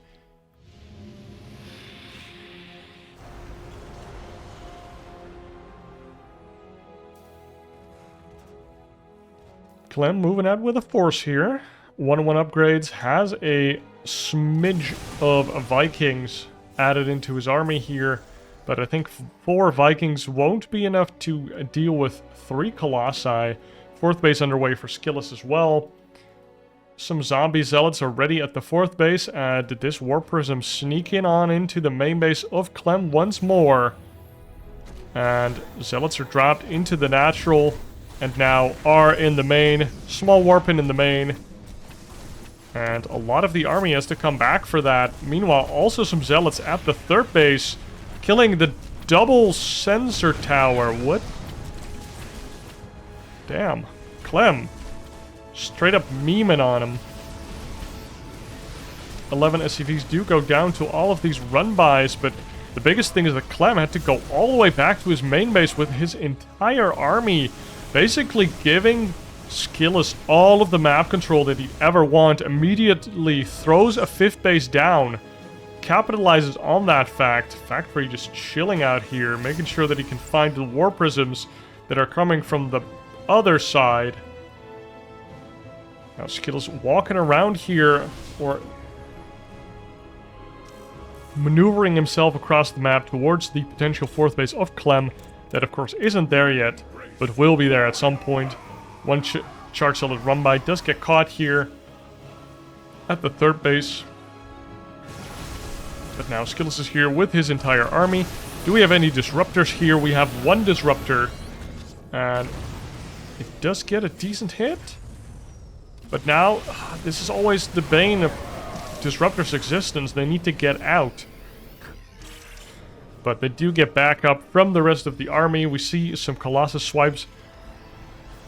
A: Clem moving out with a force here. 1-1 upgrades, has a smidge of Vikings added into his army here. But I think 4 Vikings won't be enough to deal with 3 Colossi. 4th base underway for SKillous as well. Some zombie zealots are ready at the 4th base. And this War Prism sneaking on into the main base of Clem once more. And zealots are dropped into the natural. And now are in the main. Small warping in the main. And a lot of the army has to come back for that. Meanwhile, also some zealots at the 3rd base. Killing the double sensor tower. What? Damn. Clem. Straight up memeing on him. 11 SCVs do go down to all of these run-bys, but the biggest thing is that Clem had to go all the way back to his main base with his entire army, basically giving SKillous all of the map control that he'd ever want, immediately throws a 5th base down, capitalizes on that fact. Factory just chilling out here, making sure that he can find the war prisms that are coming from the other side. Now SKillous walking around here, or maneuvering himself across the map towards the potential 4th base of Clem. That of course isn't there yet, but will be there at some point. One charge solid run by does get caught here at the 3rd base. But now SKillous is here with his entire army. Do we have any disruptors here? We have 1 disruptor. And it does get a decent hit. But now, this is always the bane of disruptors' existence. They need to get out. But they do get backup from the rest of the army. We see some Colossus swipes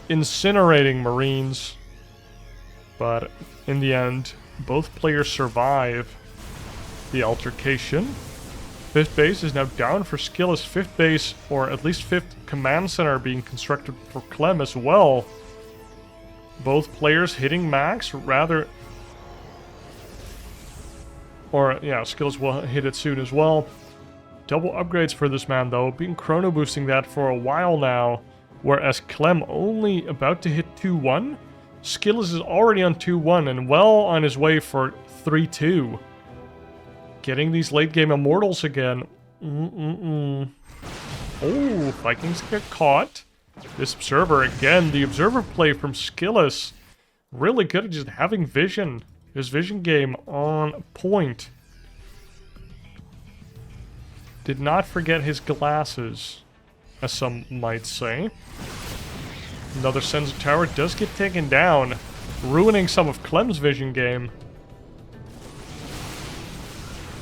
A: incinerating Marines. But in the end, both players survive the altercation. 5th base is now down for SKillous. 5th base, or at least 5th command center being constructed for Clem as well. Both players hitting max, rather... Or, yeah, SKillous will hit it soon as well. Double upgrades for this man, though. Been chrono boosting that for a while now. Whereas Clem only about to hit 2-1. SKillous is already on 2-1 and well on his way for 3-2. Getting these late game immortals again. Oh, Vikings get caught. This observer again. The observer play from SKillous. Really good at just having vision. His vision game on point. Did not forget his glasses, as some might say. Another sensor tower does get taken down, ruining some of Clem's vision game.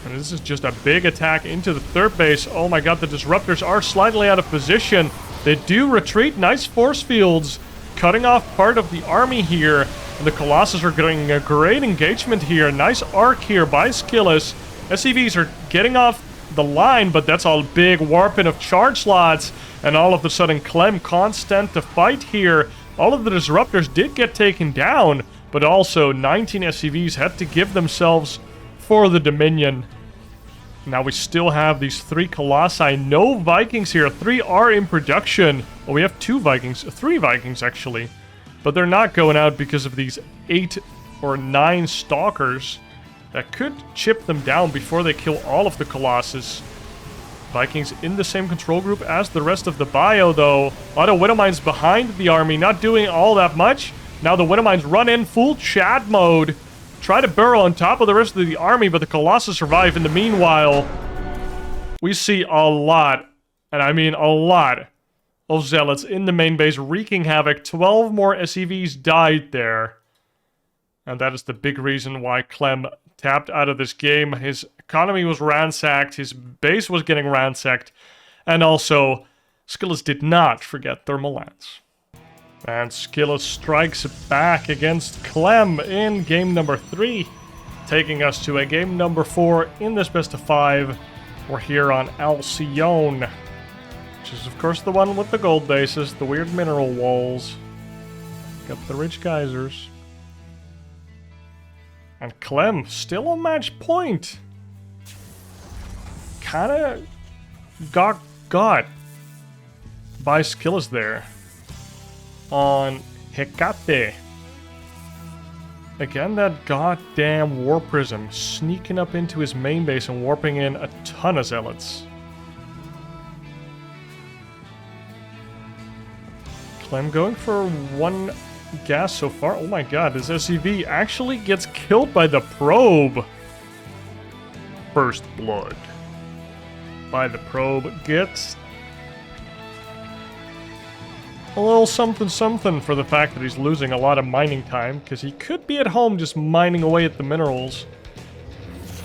A: And this is just a big attack into the 3rd base. Oh my god, the disruptors are slightly out of position. They do retreat. Nice force fields, cutting off part of the army here. And the Colossus are getting a great engagement here. Nice arc here by SKillous. SCVs are getting off the line, but that's a big warping of charge slots. And all of a sudden, Clem can't stand to fight here. All of the disruptors did get taken down, but also 19 SCVs had to give themselves for the Dominion. Now we still have these 3 Colossi. No Vikings here. 3 are in production. Well, we have 2 Vikings. 3 Vikings, actually. But they're not going out because of these 8 or 9 Stalkers that could chip them down before they kill all of the Colossus. Vikings in the same control group as the rest of the bio, though. Auto Widowmines behind the army, not doing all that much. Now the Widowmines run in full Chad mode. Try to burrow on top of the rest of the army, but the Colossus survive. In the meanwhile, we see a lot, and I mean a lot, of Zealots in the main base wreaking havoc. 12 more SCVs died there. And that is the big reason why Clem tapped out of this game. His economy was ransacked, his base was getting ransacked, and also, SKillous did not forget Thermal Lance. And SKillous strikes back against Clem in game number 3, taking us to a game number 4 in this best of 5. We're here on Alcyone, which is of course the one with the gold bases, the weird mineral walls. Got the rich geysers. And Clem still on match point. Kinda got by SKillous there on Hecate. Again, that goddamn War Prism sneaking up into his main base and warping in a ton of Zealots. Clem going for 1 gas so far. Oh my god, this SCV actually gets killed by the probe. First blood. By the probe gets a little something for the fact that he's losing a lot of mining time, because he could be at home just mining away at the minerals.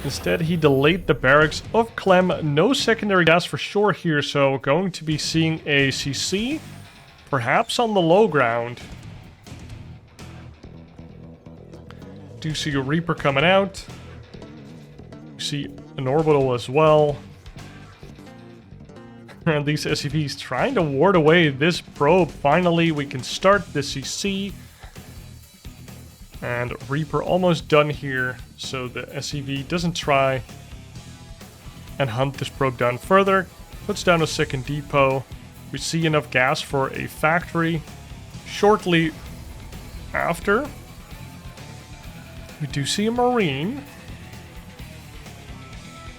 A: Instead, he delayed the barracks of Clem. No secondary gas for sure here, so going to be seeing a CC, perhaps on the low ground. Do see a Reaper coming out. See an Orbital as well. And these SCVs trying to ward away this probe. Finally, we can start the CC. And Reaper almost done here, so the SCV doesn't try and hunt this probe down further. Puts down a second depot. We see enough gas for a factory. Shortly after, we do see a Marine.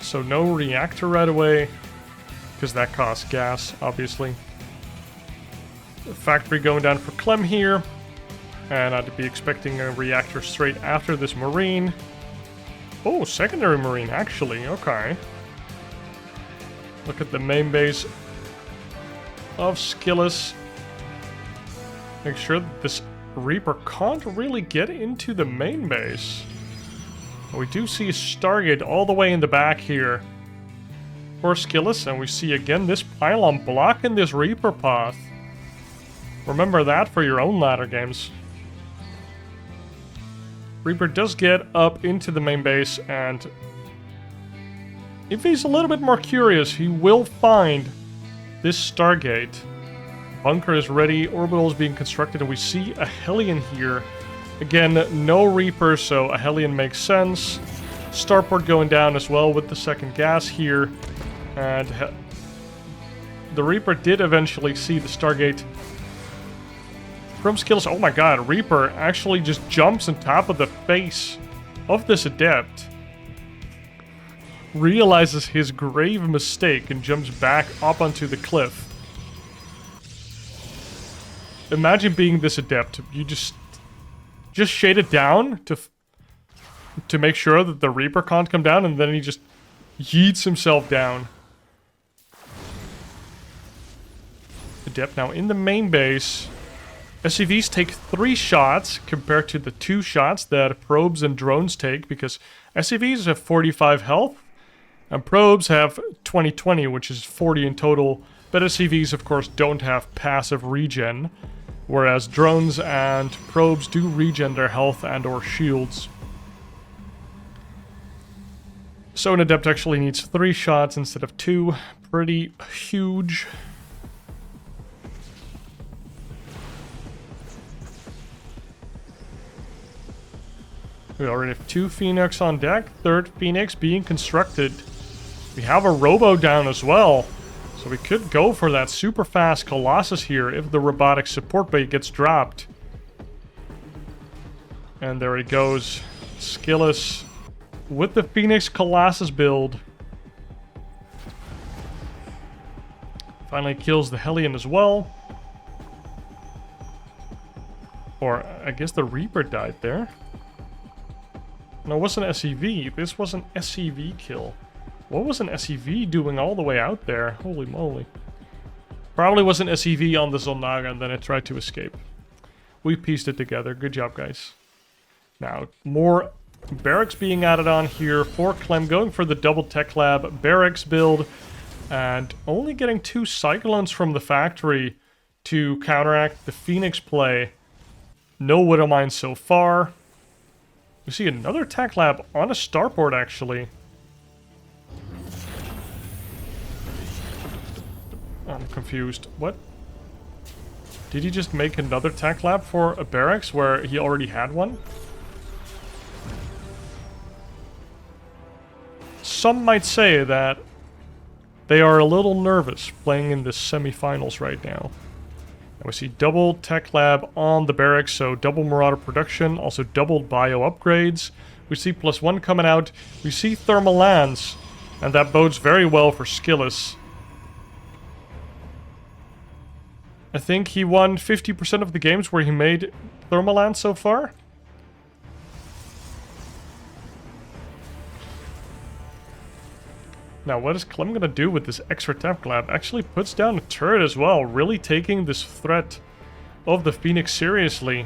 A: So no reactor right away, because that costs gas, obviously. The factory going down for Clem here. And I'd be expecting a reactor straight after this Marine. Oh, secondary Marine, actually. Okay. Look at the main base of SKillous. Make sure that this Reaper can't really get into the main base. We do see a Stargate all the way in the back here for SKillous, and we see again this pylon blocking this Reaper path. Remember that for your own ladder games. Reaper does get up into the main base, and if he's a little bit more curious, he will find this Stargate. Bunker is ready, orbital is being constructed, and we see a Hellion here. Again, no Reaper, so a Hellion makes sense. Starport going down as well with the second gas here. And the Reaper did eventually see the Stargate from SKillous. Oh my god, Reaper actually just jumps on top of the face of this Adept. Realizes his grave mistake and jumps back up onto the cliff. Imagine being this Adept. You just shade it down to make sure that the Reaper can't come down, and then he just yeets himself down. Adept now in the main base. SCVs take 3 shots compared to the 2 shots that probes and drones take, because SCVs have 45 health and probes have 20, which is 40 in total. But SCVs, of course, don't have passive regen, whereas drones and probes do regen their health and or shields. So an Adept actually needs 3 shots instead of 2. Pretty huge. We already have 2 Phoenix on deck, 3rd Phoenix being constructed. We have a Robo down as well, so we could go for that super fast Colossus here if the robotic support bay gets dropped. And there he goes, SKillous with the Phoenix Colossus build. Finally kills the Hellion as well. Or I guess the Reaper died there. No, it wasn't SCV. This was an SCV kill. What was an SCV doing all the way out there? Holy moly. Probably was an SCV on the Zolnaga and then it tried to escape. We pieced it together. Good job, guys. Now, more barracks being added on here for Clem. Going for the double tech lab barracks build. And only getting 2 Cyclones from the factory to counteract the Phoenix play. No Widow Mine so far. We see another tech lab on a starport, actually. I'm confused. What? Did he just make another tech lab for a barracks where he already had one? Some might say that they are a little nervous playing in the semifinals right now. And we see double tech lab on the barracks, so double Marauder production, also double bio upgrades. We see +1 coming out. We see thermal lands, and that bodes very well for SKillous. I think he won 50% of the games where he made thermal lands so far. Now, what is Clem gonna do with this extra tech lab? Actually puts down a turret as well, really taking this threat of the Phoenix seriously.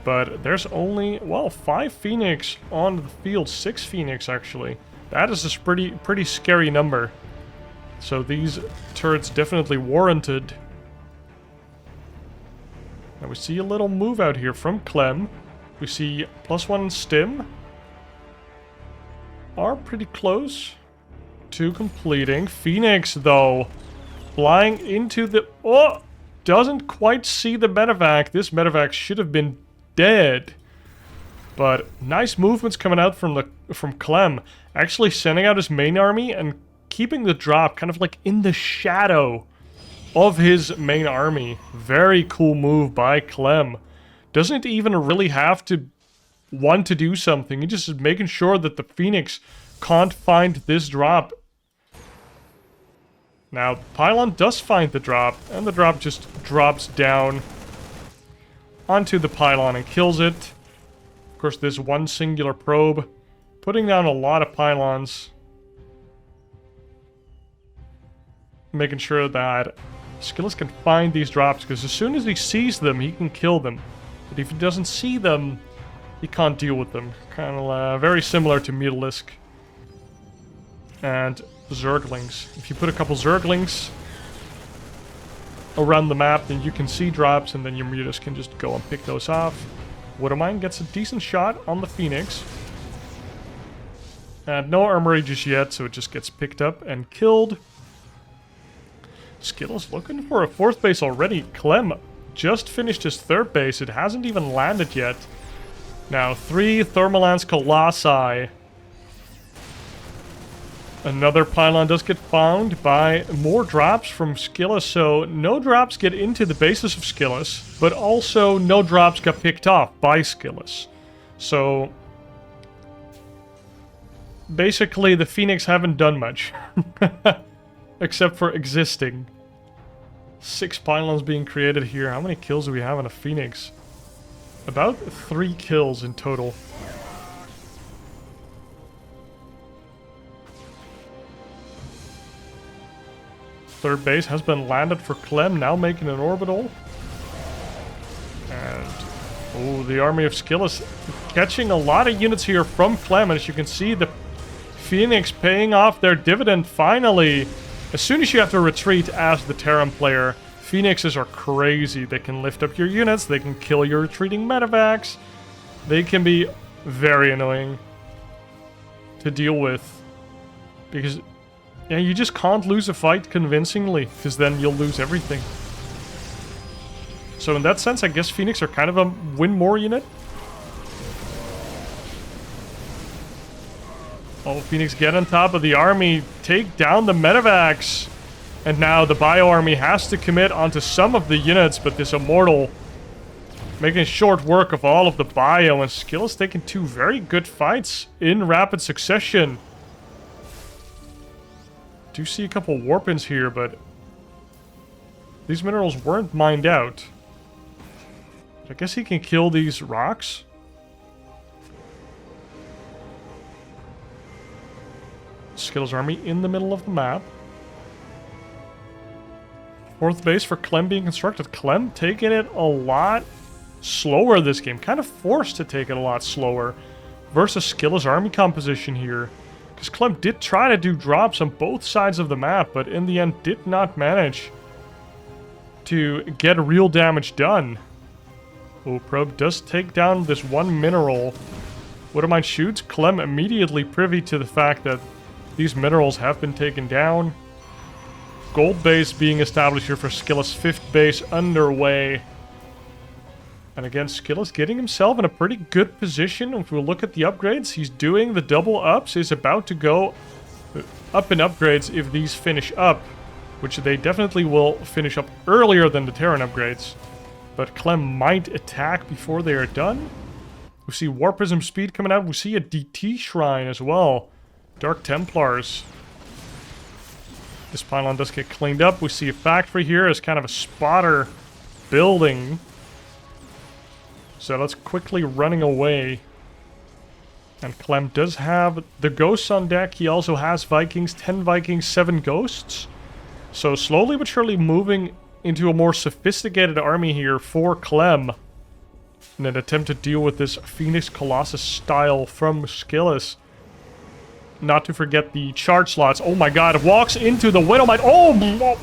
A: But there's only, well, 5 Phoenix on the field, 6 Phoenix actually. That is a pretty scary number. So these turrets definitely warranted. Now we see a little move out here from Clem. We see +1 stim. Are pretty close to completing. Phoenix, though, flying into the... Oh! Doesn't quite see the medevac. This medevac should have been dead. But nice movements coming out from Clem. Actually sending out his main army and keeping the drop kind of like in the shadow of his main army. Very cool move by Clem. Doesn't even really have to want to do something. He just is making sure that the Phoenix can't find this drop. Now, Pylon does find the drop, and the drop just drops down onto the Pylon and kills it. Of course, this one singular probe, putting down a lot of Pylons. Making sure that SKillous can find these drops, because as soon as he sees them, he can kill them. But if he doesn't see them, he can't deal with them. Kind of very similar to Mutalisk and Zerglings. If you put a couple Zerglings around the map, then you can see drops, and then your Mutas can just go and pick those off. Widowmine gets a decent shot on the Phoenix. And no armory just yet, so it just gets picked up and killed. SKillous looking for a 4th base already. Clem just finished his 3rd base. It hasn't even landed yet. Now, 3 Thermalance Colossi. Another Pylon does get found by more drops from SKillous, so no drops get into the bases of SKillous, but also no drops got picked off by SKillous. So basically the Phoenix haven't done much, except for existing. 6 Pylons being created here. How many kills do we have on a Phoenix? About 3 kills in total. Third base has been landed for Clem, now making an orbital. And, oh, the army of SKillous catching a lot of units here from Clem. And as you can see, the Phoenix paying off their dividend finally. As soon as you have to retreat as the Terran player, Phoenixes are crazy. They can lift up your units, they can kill your retreating medevacs. They can be very annoying to deal with. Because, yeah, you just can't lose a fight convincingly, because then you'll lose everything. So in that sense, I guess Phoenix are kind of a win more unit. Oh, Phoenix get on top of the army, take down the medevacs. And now the bio army has to commit onto some of the units, but this Immortal making short work of all of the bio, and SKillous taking 2 very good fights in rapid succession. Do see a couple warp-ins here, but these minerals weren't mined out. I guess he can kill these rocks. SKillous army in the middle of the map. 4th base for Clem being constructed. Clem taking it a lot slower this game. Kind of forced to take it a lot slower versus SKillous army composition here. Because Clem did try to do drops on both sides of the map, but in the end did not manage to get real damage done. Oh, Probe does take down this one mineral. Widowmine shoots. Clem immediately privy to the fact that these minerals have been taken down. Gold base being established here for SKillous. 5th base underway. And again, SKillous getting himself in a pretty good position. If we look at the upgrades, he's doing the double ups. He's about to go up in upgrades if these finish up, which they definitely will finish up earlier than the Terran upgrades. But Clem might attack before they are done. We see War Prism speed coming out. We see a DT shrine as well. Dark Templars. This pylon does get cleaned up. We see a factory here as kind of a spotter building. So that's quickly running away. And Clem does have the ghosts on deck. He also has Vikings, 10 Vikings, 7 ghosts. So slowly but surely moving into a more sophisticated army here for Clem. In an attempt to deal with this Phoenix Colossus style from SKillous. Not to forget the charge slots. Oh my god, walks into the Widowmine. Oh!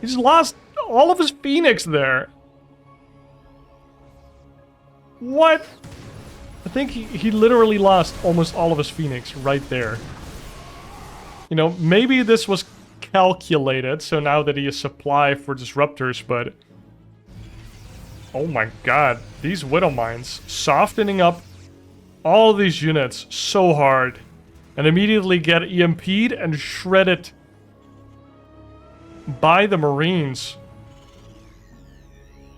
A: He's lost all of his Phoenix there. What? I think he literally lost almost all of his Phoenix right there. You know, maybe this was calculated, so now that he has supply for disruptors, but... Oh my god, these Widow Mines softening up all these units so hard. And immediately get EMP'd and shredded by the Marines.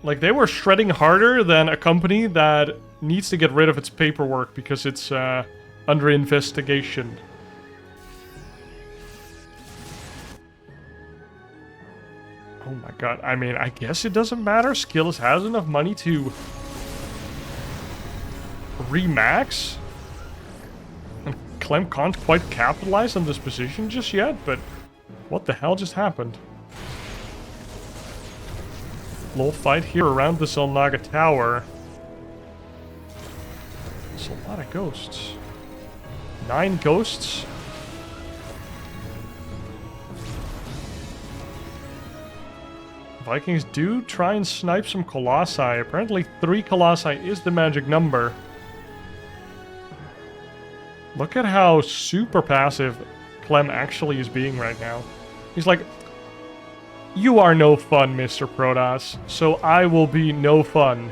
A: Like, they were shredding harder than a company that needs to get rid of its paperwork because it's under investigation. Oh my god, I mean, I guess it doesn't matter. SKillous has enough money to remax. And Clem can't quite capitalize on this position just yet, but what the hell just happened? Little fight here around the Solnaga Tower. It's a lot of ghosts. 9 ghosts. Vikings do try and snipe some Colossi. Apparently 3 Colossi is the magic number. Look at how super passive Clem actually is being right now. He's like, you are no fun, Mr. Protoss, so I will be no fun.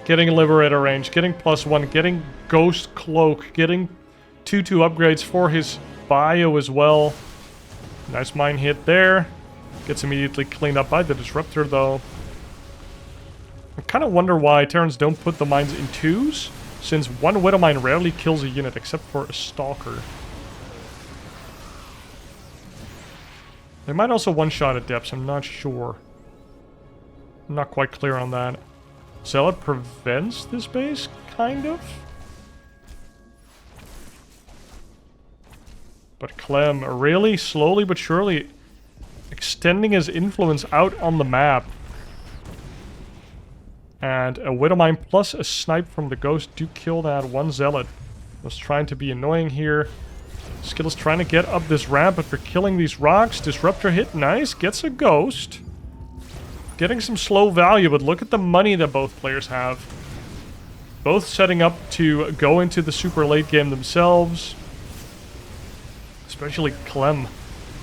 A: Getting Liberator range, getting +1, getting Ghost Cloak, getting 2/2 upgrades for his bio as well. Nice mine hit there. Gets immediately cleaned up by the Disruptor, though. I kind of wonder why Terrans don't put the mines in 2s, since one Widow Mine rarely kills a unit, except for a Stalker. They might also one-shot at depths, I'm not sure. I'm not quite clear on that. Zealot prevents this base, kind of? But Clem, really slowly but surely extending his influence out on the map. And a Widow Mine plus a snipe from the Ghost do kill that one Zealot. Was trying to be annoying here. SKillous trying to get up this ramp, but for killing these rocks. Disruptor hit, nice, gets a Ghost. Getting some slow value, but look at the money that both players have. Both setting up to go into the super late game themselves. Especially Clem,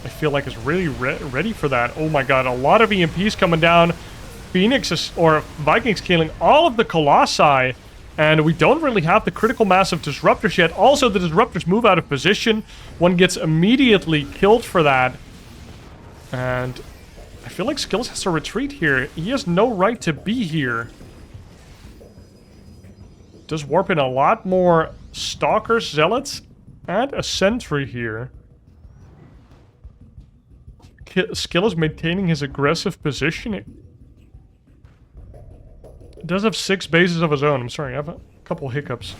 A: I feel like is really ready for that. Oh my god, a lot of EMPs coming down. Phoenix is, or Vikings killing all of the Colossi. And we don't really have the critical mass of Disruptors yet. Also, the Disruptors move out of position. One gets immediately killed for that. And I feel like SKillous has to retreat here. He has no right to be here. Does warp in a lot more Stalkers, Zealots, and a Sentry here. SKillous maintaining his aggressive positioning. Does have 6 bases of his own. I'm sorry, I have a couple hiccups.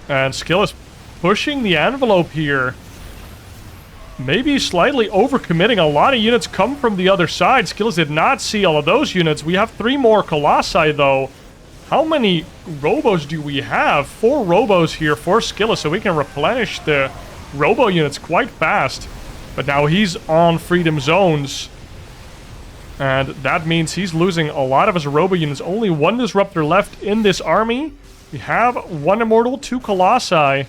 A: And SKillous pushing the envelope here. Maybe slightly overcommitting. A lot of units come from the other side. SKillous did not see all of those units. We have 3 more Colossi, though. How many Robos do we have? 4 Robos here for SKillous, so we can replenish the Robo units quite fast. But now he's on Freedom Zones. And that means he's losing a lot of his Robo units. Only 1 Disruptor left in this army. We have 1 Immortal, 2 Colossi.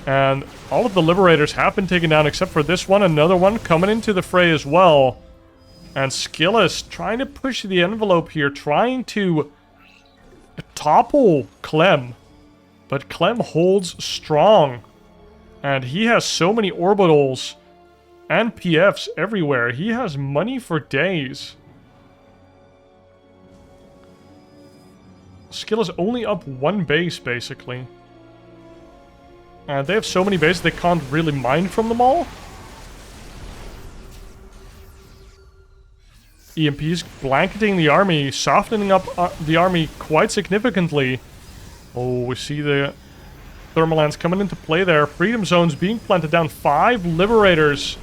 A: And all of the Liberators have been taken down except for this one. Another one coming into the fray as well. And SKillous trying to push the envelope here. Trying to topple Clem. But Clem holds strong. And he has so many orbitals and PFs everywhere. He has money for days. SKillous only up 1 base, basically. And they have so many bases, they can't really mine from them all. EMPs blanketing the army, softening up the army quite significantly. Oh, we see the Thermalans coming into play there. Freedom zones being planted down. 5 Liberators.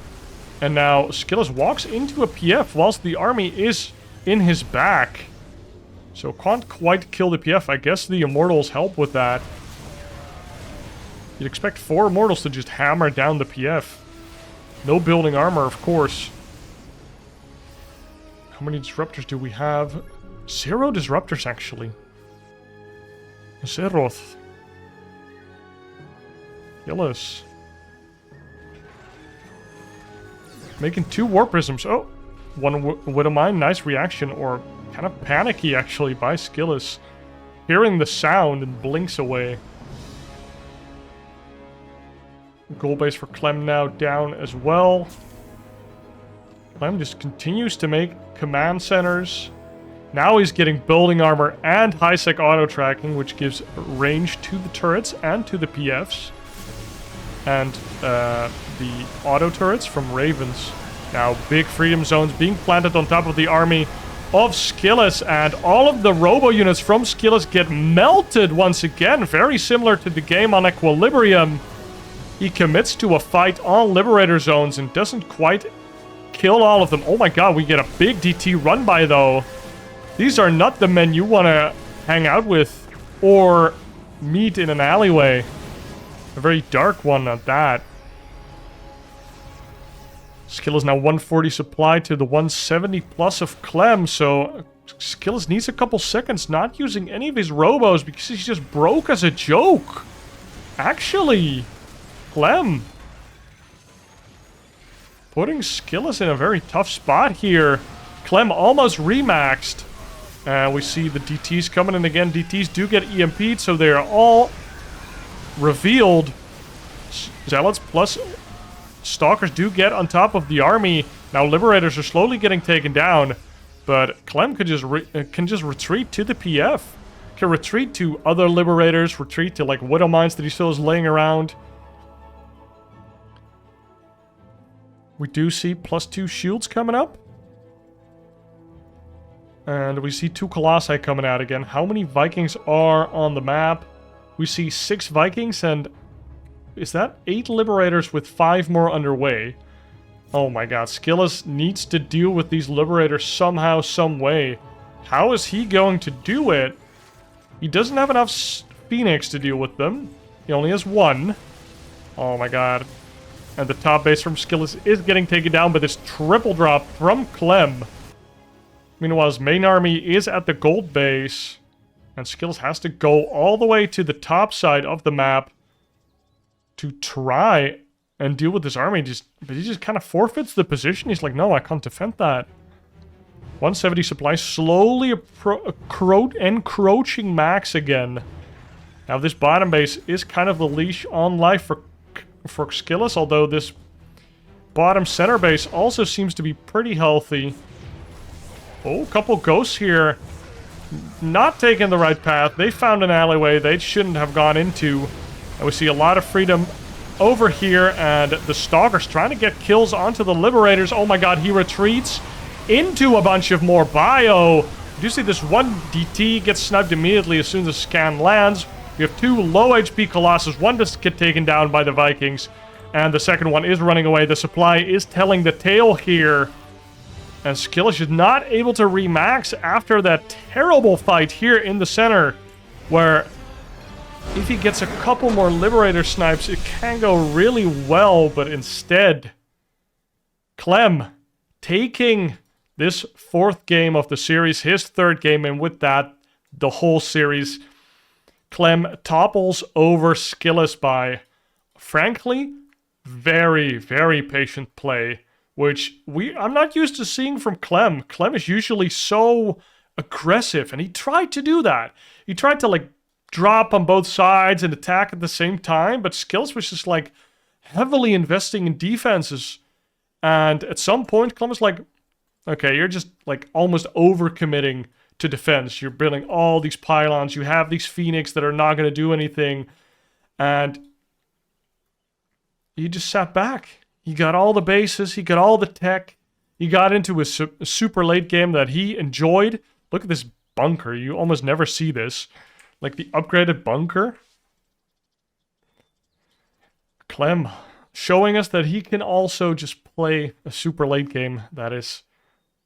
A: And now SKillous walks into a PF whilst the army is in his back. So can't quite kill the PF. I guess the Immortals help with that. You'd expect 4 Immortals to just hammer down the PF. No building armor, of course. How many Disruptors do we have? 0 Disruptors, actually. Zeroth. SKillous. making 2 War Prisms. Oh, one Widow Mine. Nice reaction, or kind of panicky actually by SKillous. Hearing the sound and blinks away. Goal base for Clem now down as well. Clem just continues to make command centers. Now he's getting building armor and high-sec auto-tracking, which gives range to the turrets and to the PFs. And the auto turrets from Ravens. Now big freedom zones being planted on top of the army of SKillous, and all of the robo units from SKillous get melted once again. Very similar to the game on Equilibrium. He commits to a fight on Liberator zones and doesn't quite kill all of them. Oh my god, we get a big DT run by though. These are not the men you want to hang out with or meet in an alleyway. A very dark one at that. SKillous now 140 supply to the 170 plus of Clem, so SKillous needs a couple seconds not using any of his robos because he's just broke as a joke. Actually, Clem putting SKillous in a very tough spot here. Clem almost remaxed. We see the DTs coming in again. DTs do get EMP'd, so they are all revealed. Zealots plus Stalkers do get on top of the army. Now Liberators are slowly getting taken down, but Clem can just retreat to the PF. Can retreat to other Liberators, retreat to like Widow Mines that he still is laying around. We do see +2 shields coming up. And we see 2 Colossi coming out again. How many Vikings are on the map? We see 6 Vikings and... is that 8 Liberators with 5 more underway? Oh my god, SKillous needs to deal with these Liberators somehow, some way. How is he going to do it? He doesn't have enough Phoenix to deal with them. He only has 1. Oh my god. And the top base from SKillous is getting taken down by this triple drop from Clem. Meanwhile, his main army is at the gold base. And SKillous has to go all the way to the top side of the map to try and deal with this army. But he just kind of forfeits the position. He's like, no, I can't defend that. 170 supply slowly encroaching max again. Now this bottom base is kind of the leash on life for SKillous, although this bottom center base also seems to be pretty healthy. Oh, a couple ghosts here. Not taking the right path. They found an alleyway they shouldn't have gone into. And we see a lot of freedom over here, and the Stalkers trying to get kills onto the Liberators. Oh my god, he retreats into a bunch of more bio. You do see this one DT gets sniped immediately as soon as the scan lands. We have 2 low HP Colossus, one just get taken down by the Vikings, and the second one is running away. The supply is telling the tale here. And SKillous is not able to remax after that terrible fight here in the center, where if he gets a couple more Liberator snipes, it can go really well, but instead, Clem taking this 4th game of the series, his 3rd game, and with that, the whole series. Clem topples over SKillous by, frankly, very, very patient play, which I'm not used to seeing from Clem. Clem is usually so aggressive, and he tried to do that. He tried to, like, drop on both sides and attack at the same time, but SKillous was just, like, heavily investing in defenses. And at some point, Clem was like, okay, you're just, like, almost overcommitting to defense. You're building all these pylons. You have these Phoenix that are not going to do anything. And he just sat back. He got all the bases. He got all the tech. He got into a super late game that he enjoyed. Look at this bunker. You almost never see this. Like the upgraded bunker. Clem showing us that he can also just play a super late game that is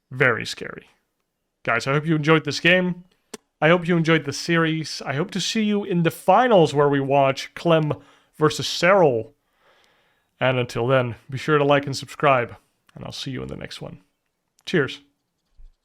A: very scary. Guys, I hope you enjoyed this game. I hope you enjoyed the series. I hope to see you in the finals where we watch Clem versus Cyril. And until then, be sure to like and subscribe. And I'll see you in the next one. Cheers.